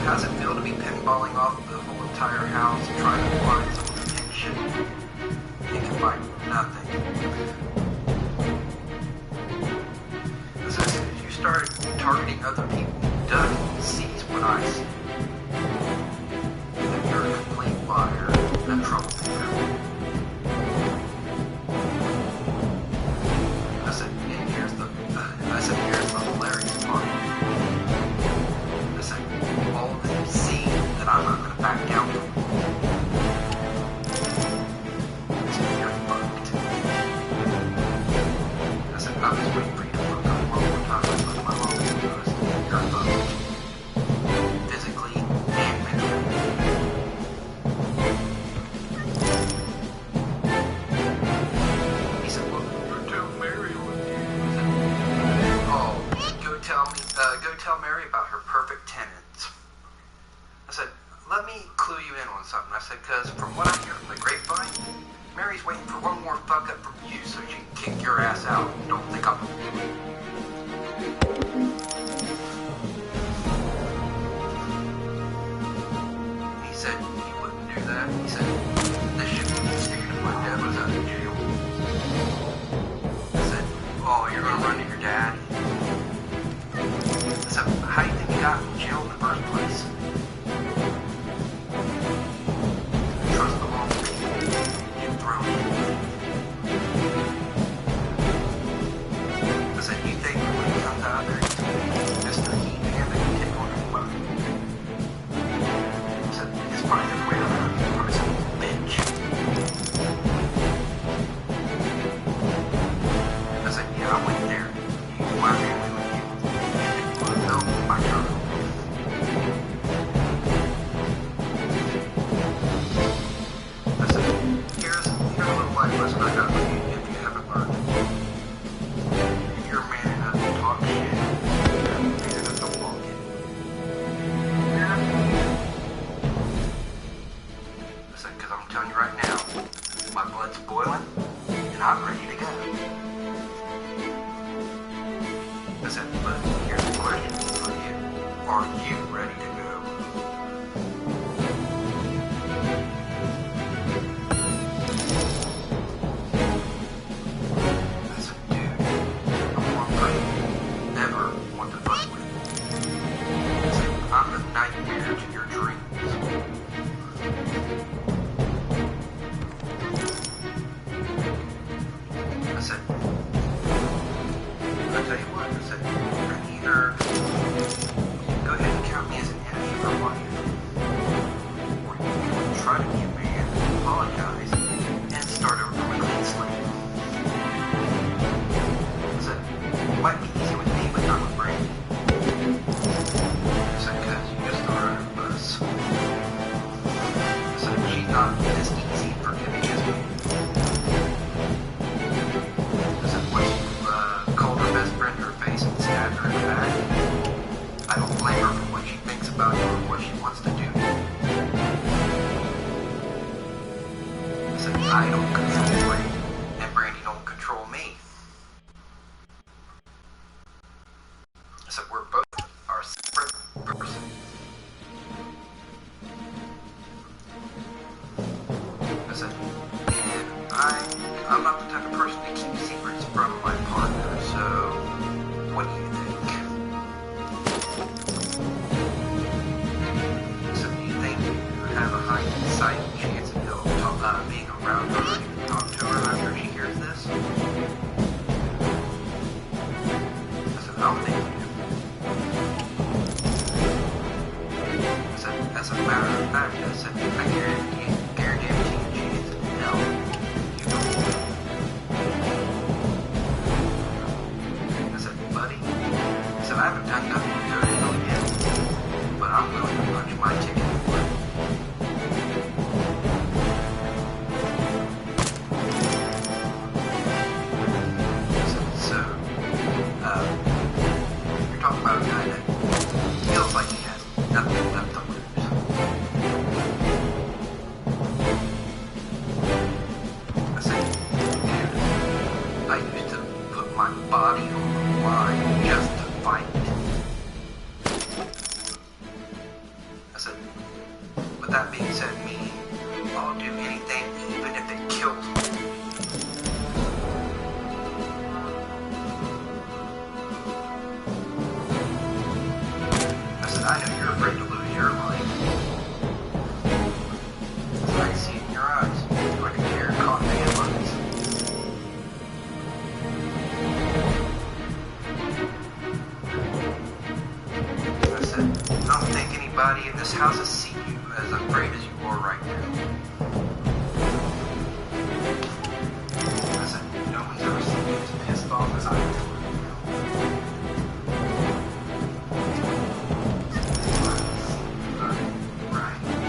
How's it feel to be pinballing off the whole entire house and trying to find someone's attention? You can find nothing. As soon as you start targeting other people, Doug sees what I see. That you're a complete liar and a troublemaker. I said, and here's the hilarious part. I said, all of them see that I'm not going to back down from them. So you're fucked. I said, I was waiting for you to look up one more time. said, because from what I hear from the grapevine, Mary's waiting for one more fuck up from you so she can kick your ass out. Don't think I'm... He said he wouldn't do that. He said, this shit would be sticking if my dad was out of jail. I said, oh, you're gonna run to your dad? I said, how do you think he got in jail in the first place? Trust the law. Get thrown. I said, you think when he comes out there, he's going to be Mr. He-Man that can take on anybody? I said, it's probably the other way around. He's probably some bitch. I said, yeah, I went there. You, my family with you. You want to know my girl. I said, here's a little life lesson I got for you if you haven't learned. If you're man enough to talk shit, you're man enough to walk it. I said, because I'm telling you right now, my blood's boiling, and I'm ready to go. I said, but here's the question for you. Are you ready to go? I said, dude, I'm one person never want to fuck with. I said, I'm the nightmare to your dreams. I said, I'll tell you what, I said, you can either go ahead and count me as an enemy for life, or you can try to be a man, apologize, and start over from a clean slate. I said, it might be easy with me, but not with Brandy. I said, because you just throw her under the bus. I said, she's not as easy and forgiving as me. I said, once you called her best friend to her face and stabbed her in the back, I don't blame her for what she thinks about you or what she wants to do. I said, I don't control Brandy, and Brandy don't control me. I said, we're both our separate persons. I said, and I'm not the type of person to keep secrets from my partner, so what do you think? So do you think you have a high sight chance of being around her and talk to her after she hears this? I said, I don't think you do. I said, as a matter of fact, I said, I guarantee you chance in hell you don't. I said, buddy, I said, I haven't done nothing good yet, but I'm willing to punch my ticket for it. I said, so, you're talking about a guy that feels like he has nothing left to lose. I said, dude, I used to put my body on the line just to fight. I said, with that being said, me, I'll do anything even if it kills me. I said, I know you're afraid to lose your life. I can see it in your eyes. You're like a deer caught in headlights. I said, I don't think anybody in this house has seen you as afraid as you are right now. I said, no one's ever seen you as pissed off as I am right now.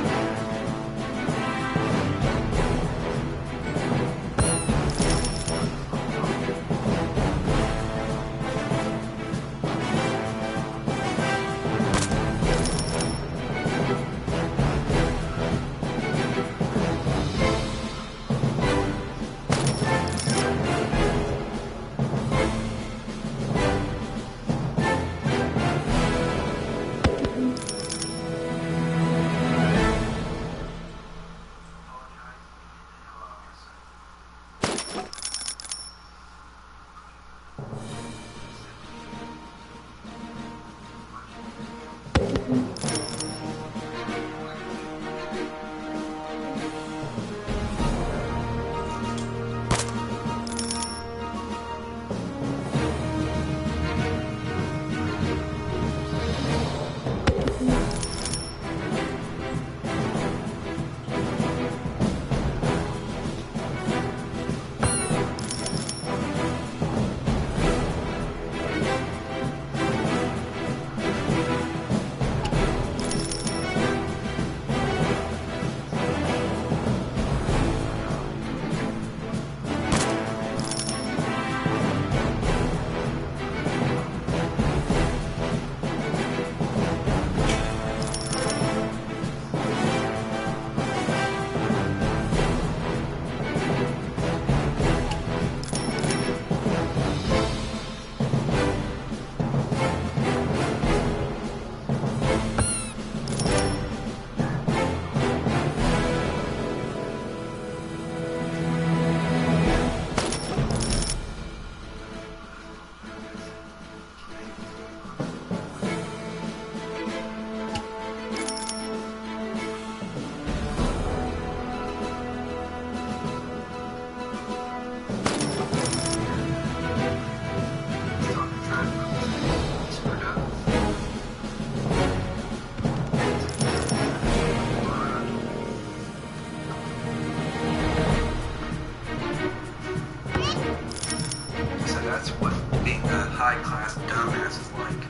high-class dumbasses like.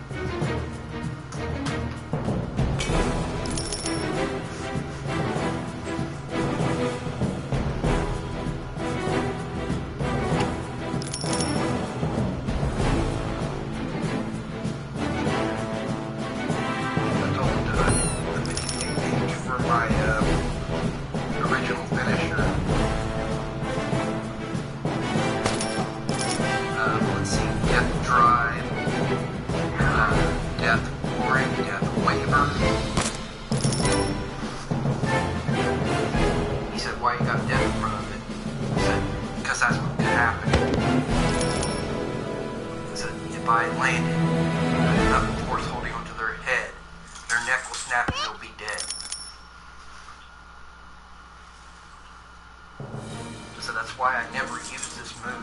So that's why I never use this move,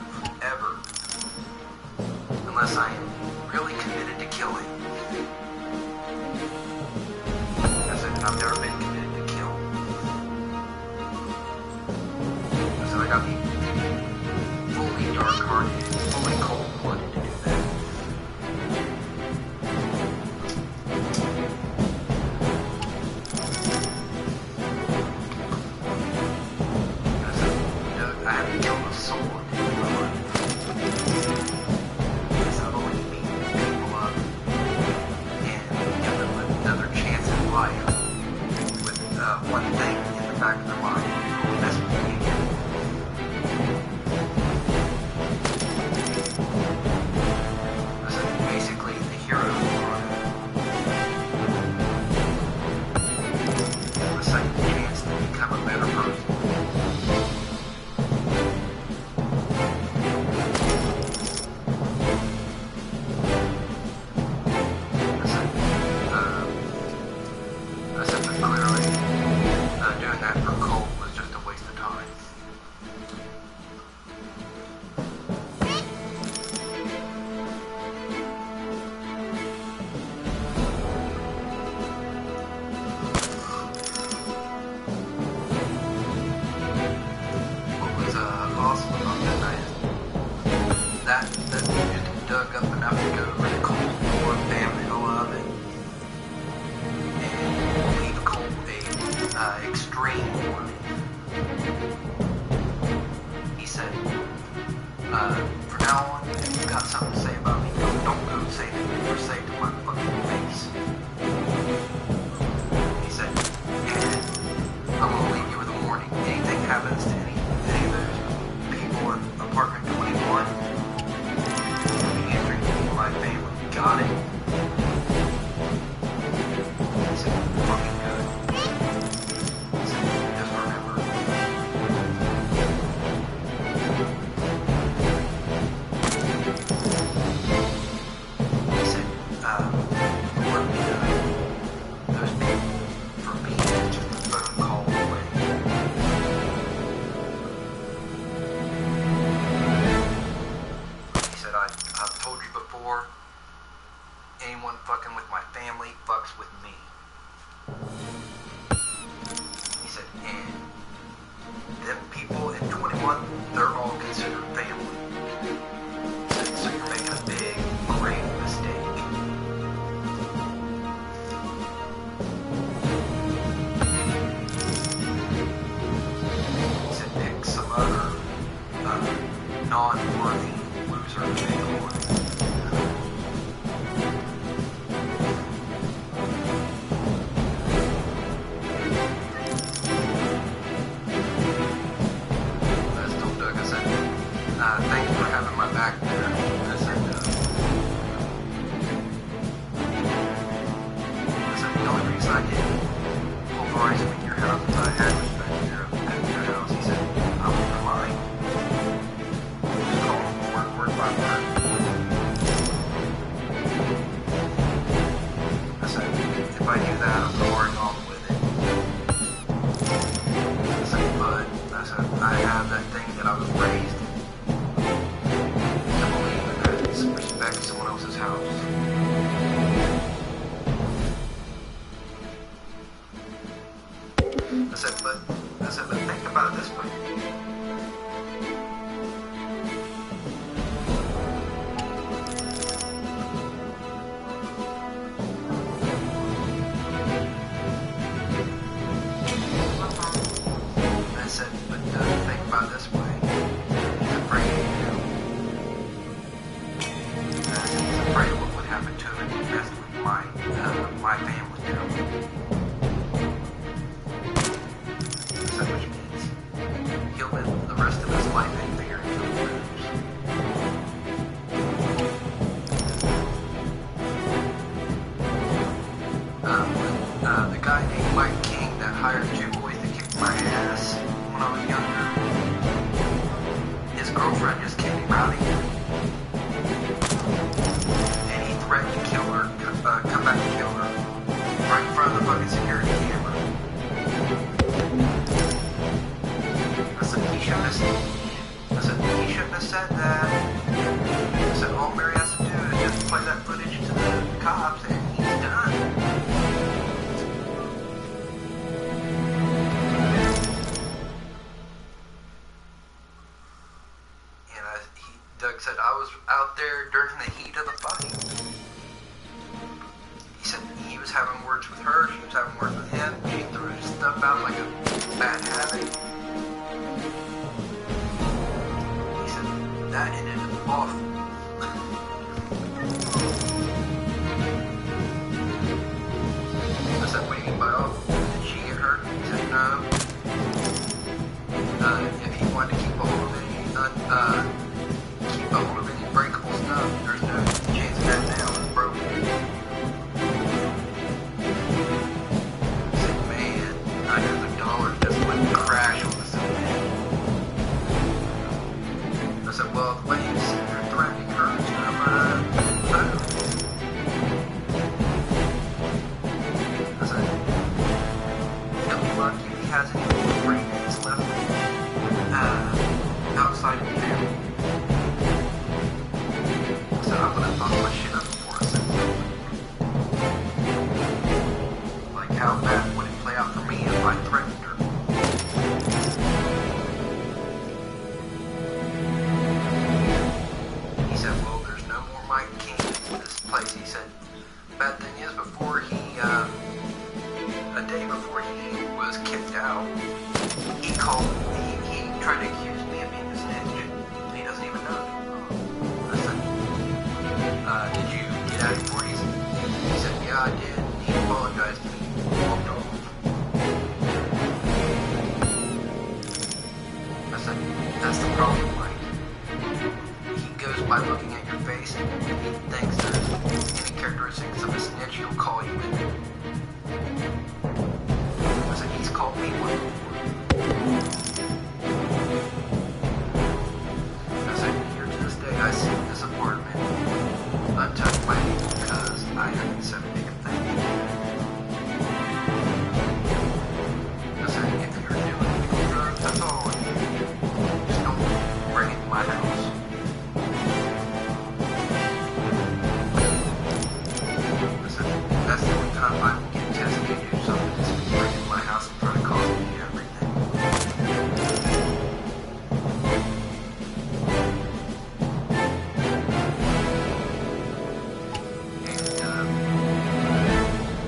ever. Unless I am really committed to killing. As in, I've never been committed to kill. So I got to be fully dark-hearted, fully cold-blooded to do that. From now on, if you've got something to say about me, don't go say it or say it to my fucking face. He said, and I'm gonna leave you with a warning. Anything happens to any of those people in apartment 21, you'll be answering to my family. Got it? He said, fucking good. He said, just remember. Anyone fucking with my family fucks with me. He said, and them people in 21, they're all considered family. So you're making a big, grave mistake. He said, pick some other non-worthy loser to make a one. Thanks for having my back there. I said, the only reason I didn't pulverize him in your house is I had respect at your house. He said, I was your mind. Just call him word by word. I said, if I do that, I'm going on with it. I said, but, I said, I have that thing that I was raised in. Respect someone else's house. I said, but think about it this way. play that footage to the cops, and he's done. Doug said, I was out there during the heat of the fight. He said he was having words with her, she was having words with him, she threw his stuff out like a bad habit. He said, that ended awful. I said, what do you mean by awful? Did she get hurt? He said, no. If he wanted to keep a hold of any breakable stuff, there's no chance of that now. It's broken. I said, man, $900 just wouldn't crash on the cement. I said, well, the way you said you're threatening her, so. I said, he'll be lucky if he has any 3 days left outside of town. So I would have thought my shit up before I said something. Like, how bad would it play out for me if I threatened her? He said, well, there's no more Mike King in this place. He said, bad thing is, before he, a day before he was kicked out, he called, he tried to accuse me of being a snitch. He doesn't even know. I said, did you get out of your 40s? He said, yeah, I did. He apologized to me and walked off. I said, that's the problem, Mike. He goes by looking at your face, and if he thinks there's any characteristics of a snitch, he'll call you in. I said, he's called me one before. I said, here to this day, I see this apartment untouched by me because I haven't said a damn thing. I said, if you're doing illegal drugs, that's all I need. Just don't bring it to my house. I said, that's the only time I will get tested to do something is if you bring it to my house and try to cause me everything.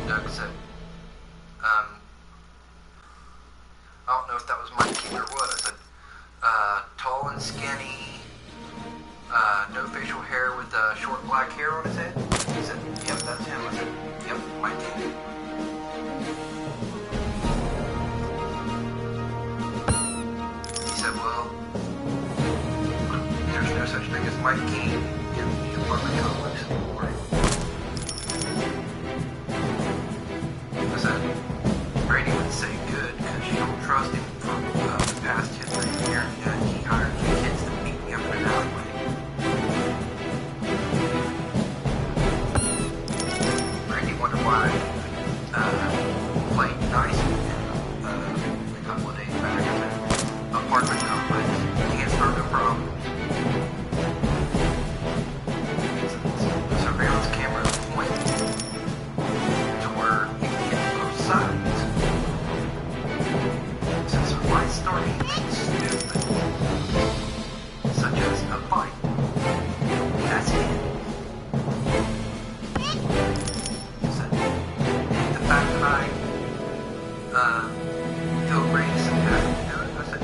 Doug said, I don't know if that was Mike King or what. I said, tall and skinny, no facial hair with short black hair on his head. He said, yep, that's him. I said, yep, Mike King. He said, well, there's no such thing as Mike King in the apartment complex anymore. I said, Brady would say good because you don't trust him from the past history of hearing that he hired 2 kids to beat me up in an alleyway. Brady wondered why I played nice with him a couple of days back at the apartment complex. He had no problem. The surveillance camera pointed to where you can get both sides. Since it might start anything stupid, such as a fight, that's it. So, the fact that I feel great as having to do it, I said,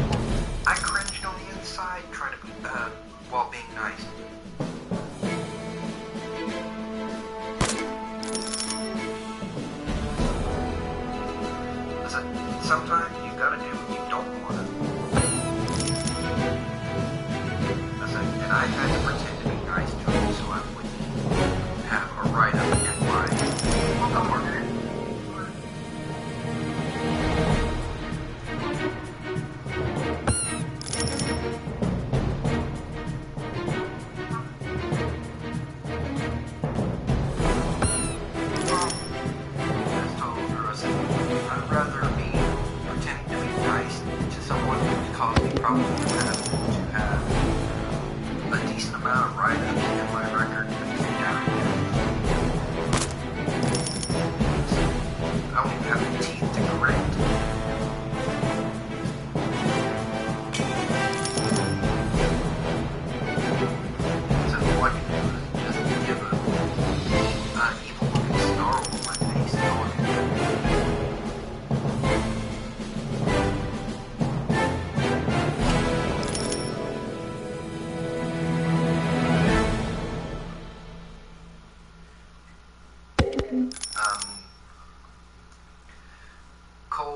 I cringed on the inside trying to be while being nice. I said, sometimes you gotta do what you don't want to. I said, and I had to pretend to be nice to him so I wouldn't have a write-up in my homework. I told her, I said, I'd rather be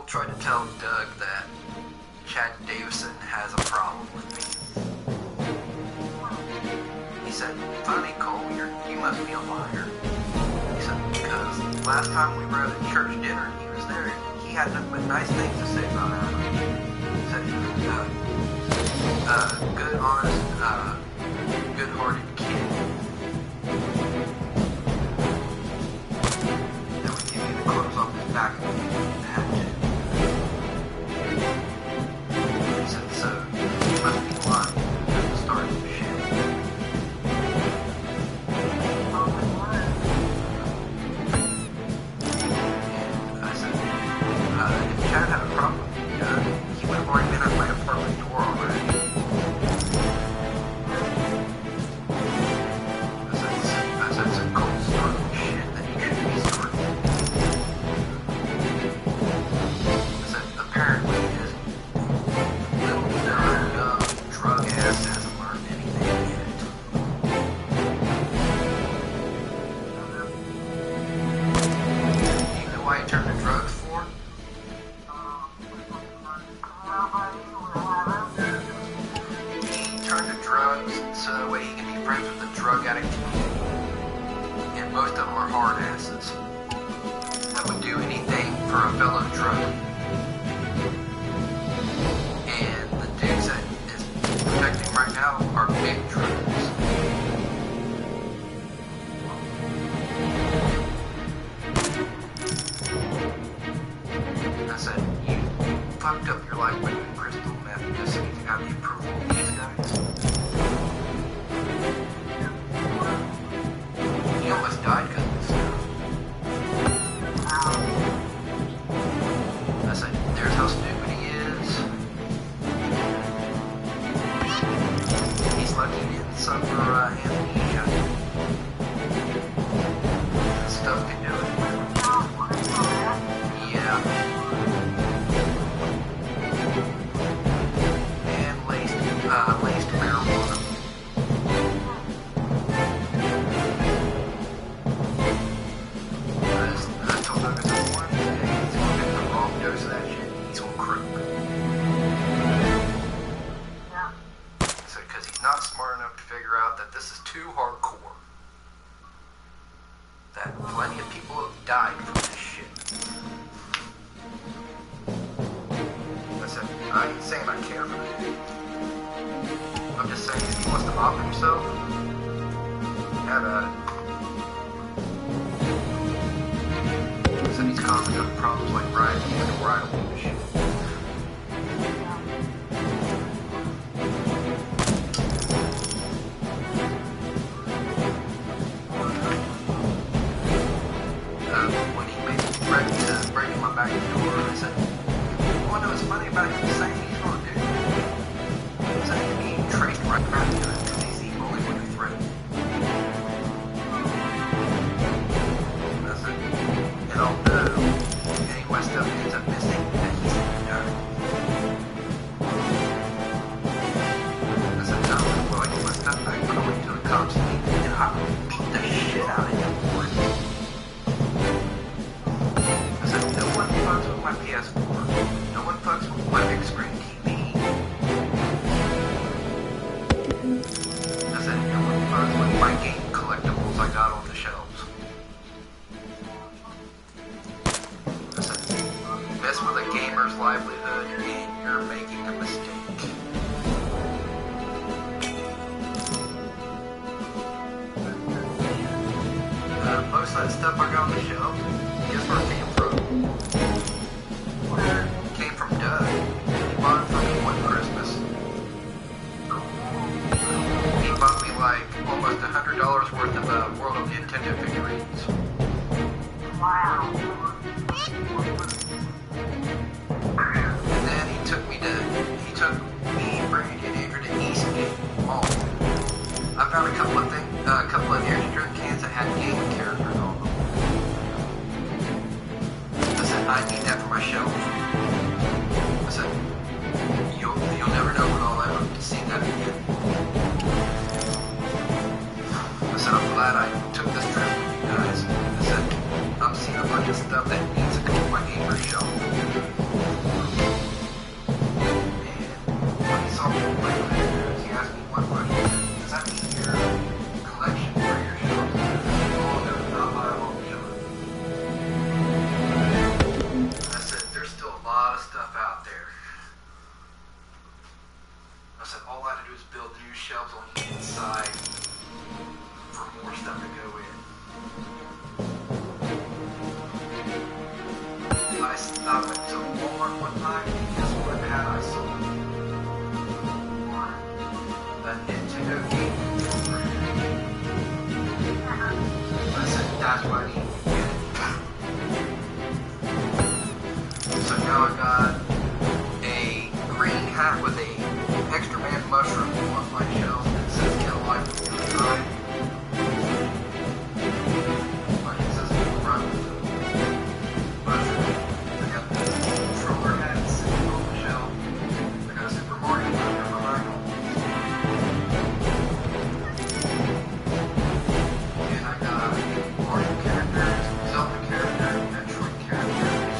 tried to tell Doug that Chad Davison has a problem with me. He said, "Funny, Cole, you must be a liar." He said, "Because last time we were at a church dinner and he was there, he had nothing but nice things to say about Adam. He said he was a good, honest, good-hearted kid that would give you the clothes off his back if you had to." He said, "So, you must be lying at the start of the shit." And I said, if Chad had a problem with me, he would have already been at my apartment door already. I said some cold startling shit that he shouldn't be starting. I said, apparently his little dumb drug ass hasn't learned anything yet. You know why he turned to drugs for? He turned to drugs so that way he can be friends with the drug addict community. And most of them are hard asses that would do anything for a fellow druggie. And the dudes that is protecting right now are big drugs. I said, you fucked up your life with crystal meth just so you can have the approval of these guys. He almost died because of this stuff. I said, there's how stupid he is. He's lucky he didn't suffer amnesia. That stuff can do it. Yeah. And laced marijuana. I told him, I said, one day he's going to get the wrong dose of that shit, he's going to croak. I said, because he's not smart enough to figure out that this is too hardcore. That plenty of people have died from this shit. I said, I ain't saying I care for him. I'm just saying if he wants to off himself, have at it. I said he's causing other problems like riding and riding and shit. When he made me threaten to break in my back door, I said, you want to know what's funny about him saying he's going to do? He said he's being traced right back to him because he's the only one who threatened. And I said, and although any of my stuff ends up missing, that he's going to die. I said, not only will I get my stuff back, but I'll wait till the cops leave and I will beat the shit out of him for it. I said, no one fucks with my PS4. No one fucks with my big screen TV. I said, no one fucks with my game collectibles I got on the shelves. I said, mess with a gamer's livelihood and you're making a mistake. Most of that stuff I got on the shelf, guess where it came from? It came from Doug. He bought it for me one Christmas. He bought me like almost $100 worth of World of Nintendo figurines. Wow. And then he took me, Brady, and Andrew to Eastgate Mall. I found a couple of energy drink cans that had gaming characters on them. I said, I need that for my shelf. I said, you'll never know when I'll ever see that again. I said, I'm glad I took this trip with you guys. I said, I'm seeing a bunch of stuff that needs to go on my gamer shelf. I went to Walmart one time, and guess what hat I saw? A Nintendo Game Boy. I said, that's what I need to get. So now I got a green hat with a extra man mushroom on my shelf that says get a life with the side. Like it says in the front mushroom. I got the controller hat sitting on the shelf. I got a Super Mario mushroom behind me. And I got Mario characters, Zelda characters, Metroid characters.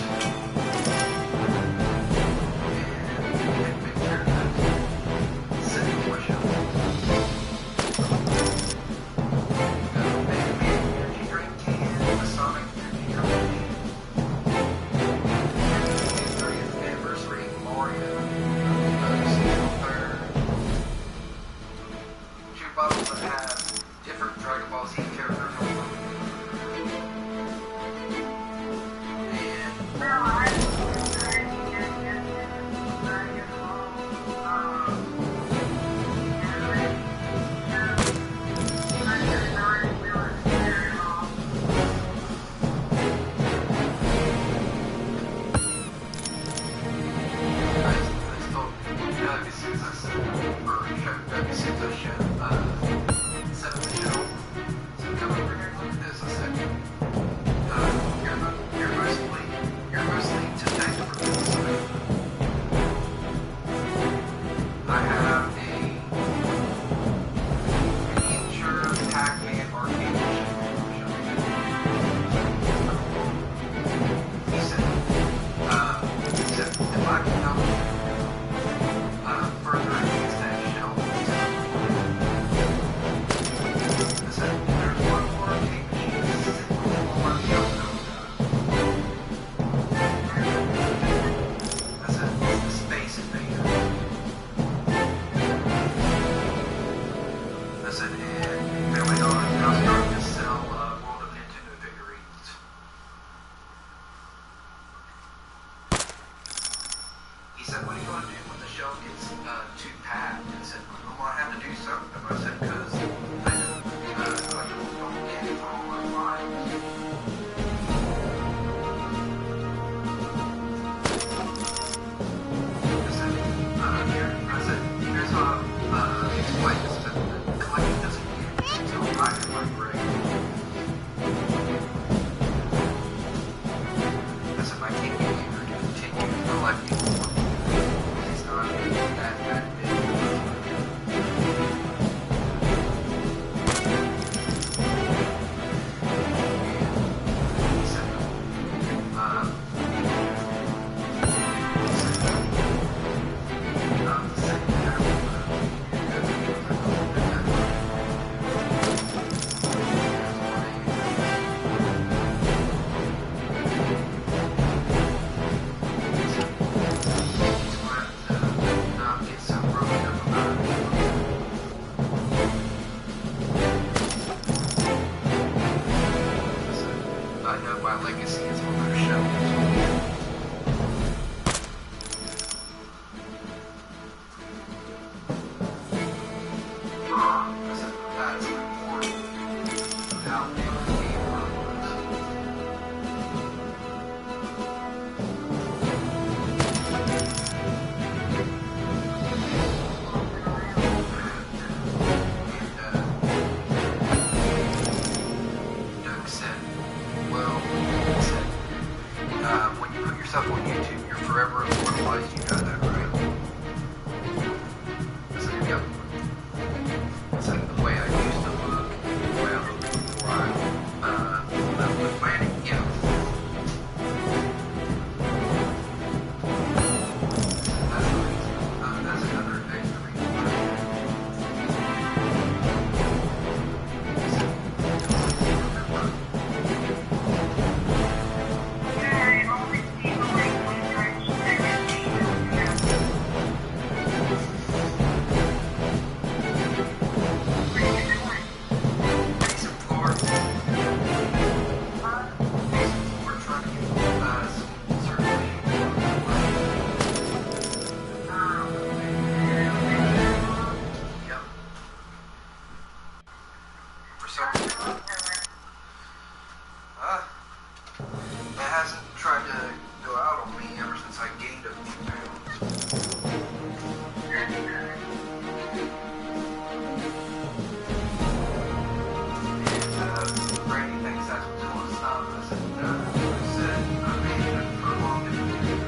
Randy thinks that's what's going to stop us. And he said, I made it for long in the future.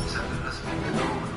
Except that this thing is over.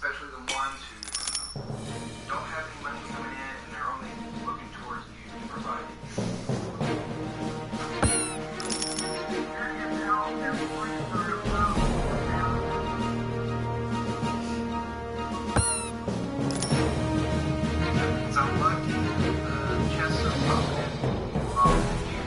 especially the ones who don't have any money coming in and they're only looking towards you to provide it. It's unlucky the chests are popping off the queue.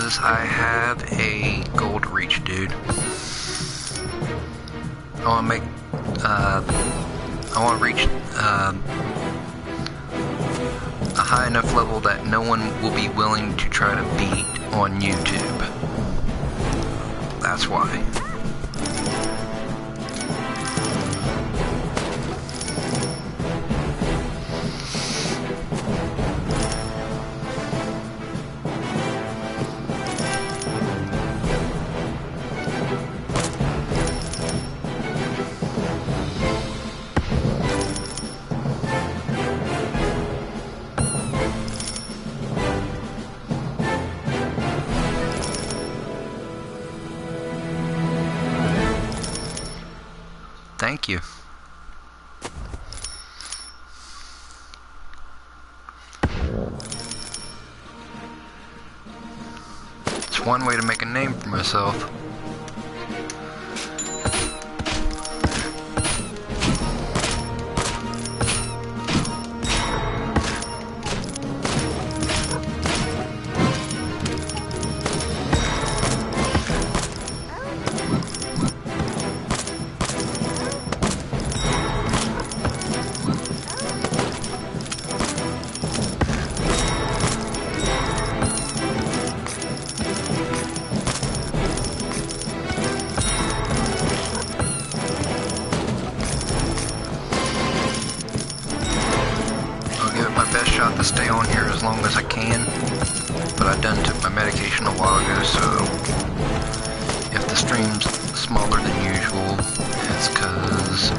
because I have a goal to reach, dude. I want to make, I want to reach a high enough level that no one will be willing to try to beat on YouTube. That's why. Thank you. It's one way to make a name for myself. To stay on here as long as I can, but I done took my medication a while ago, so if the stream's smaller than usual, it's cause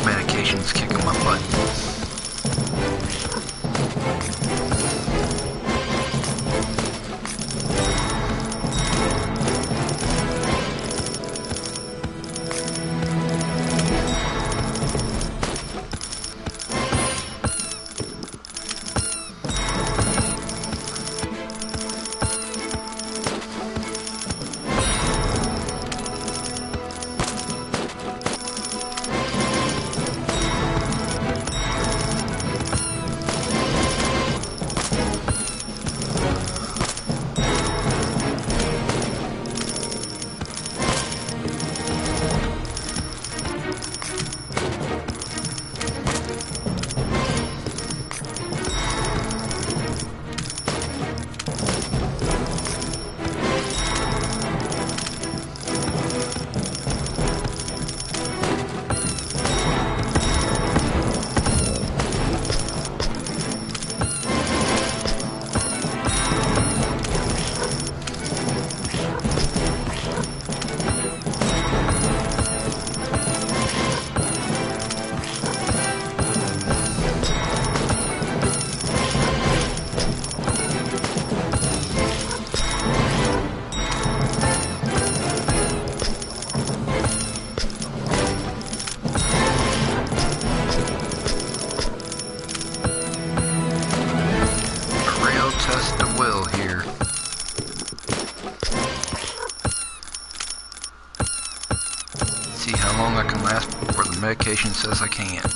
medication's kicking my butt. See how long I can last before the medication says I can't.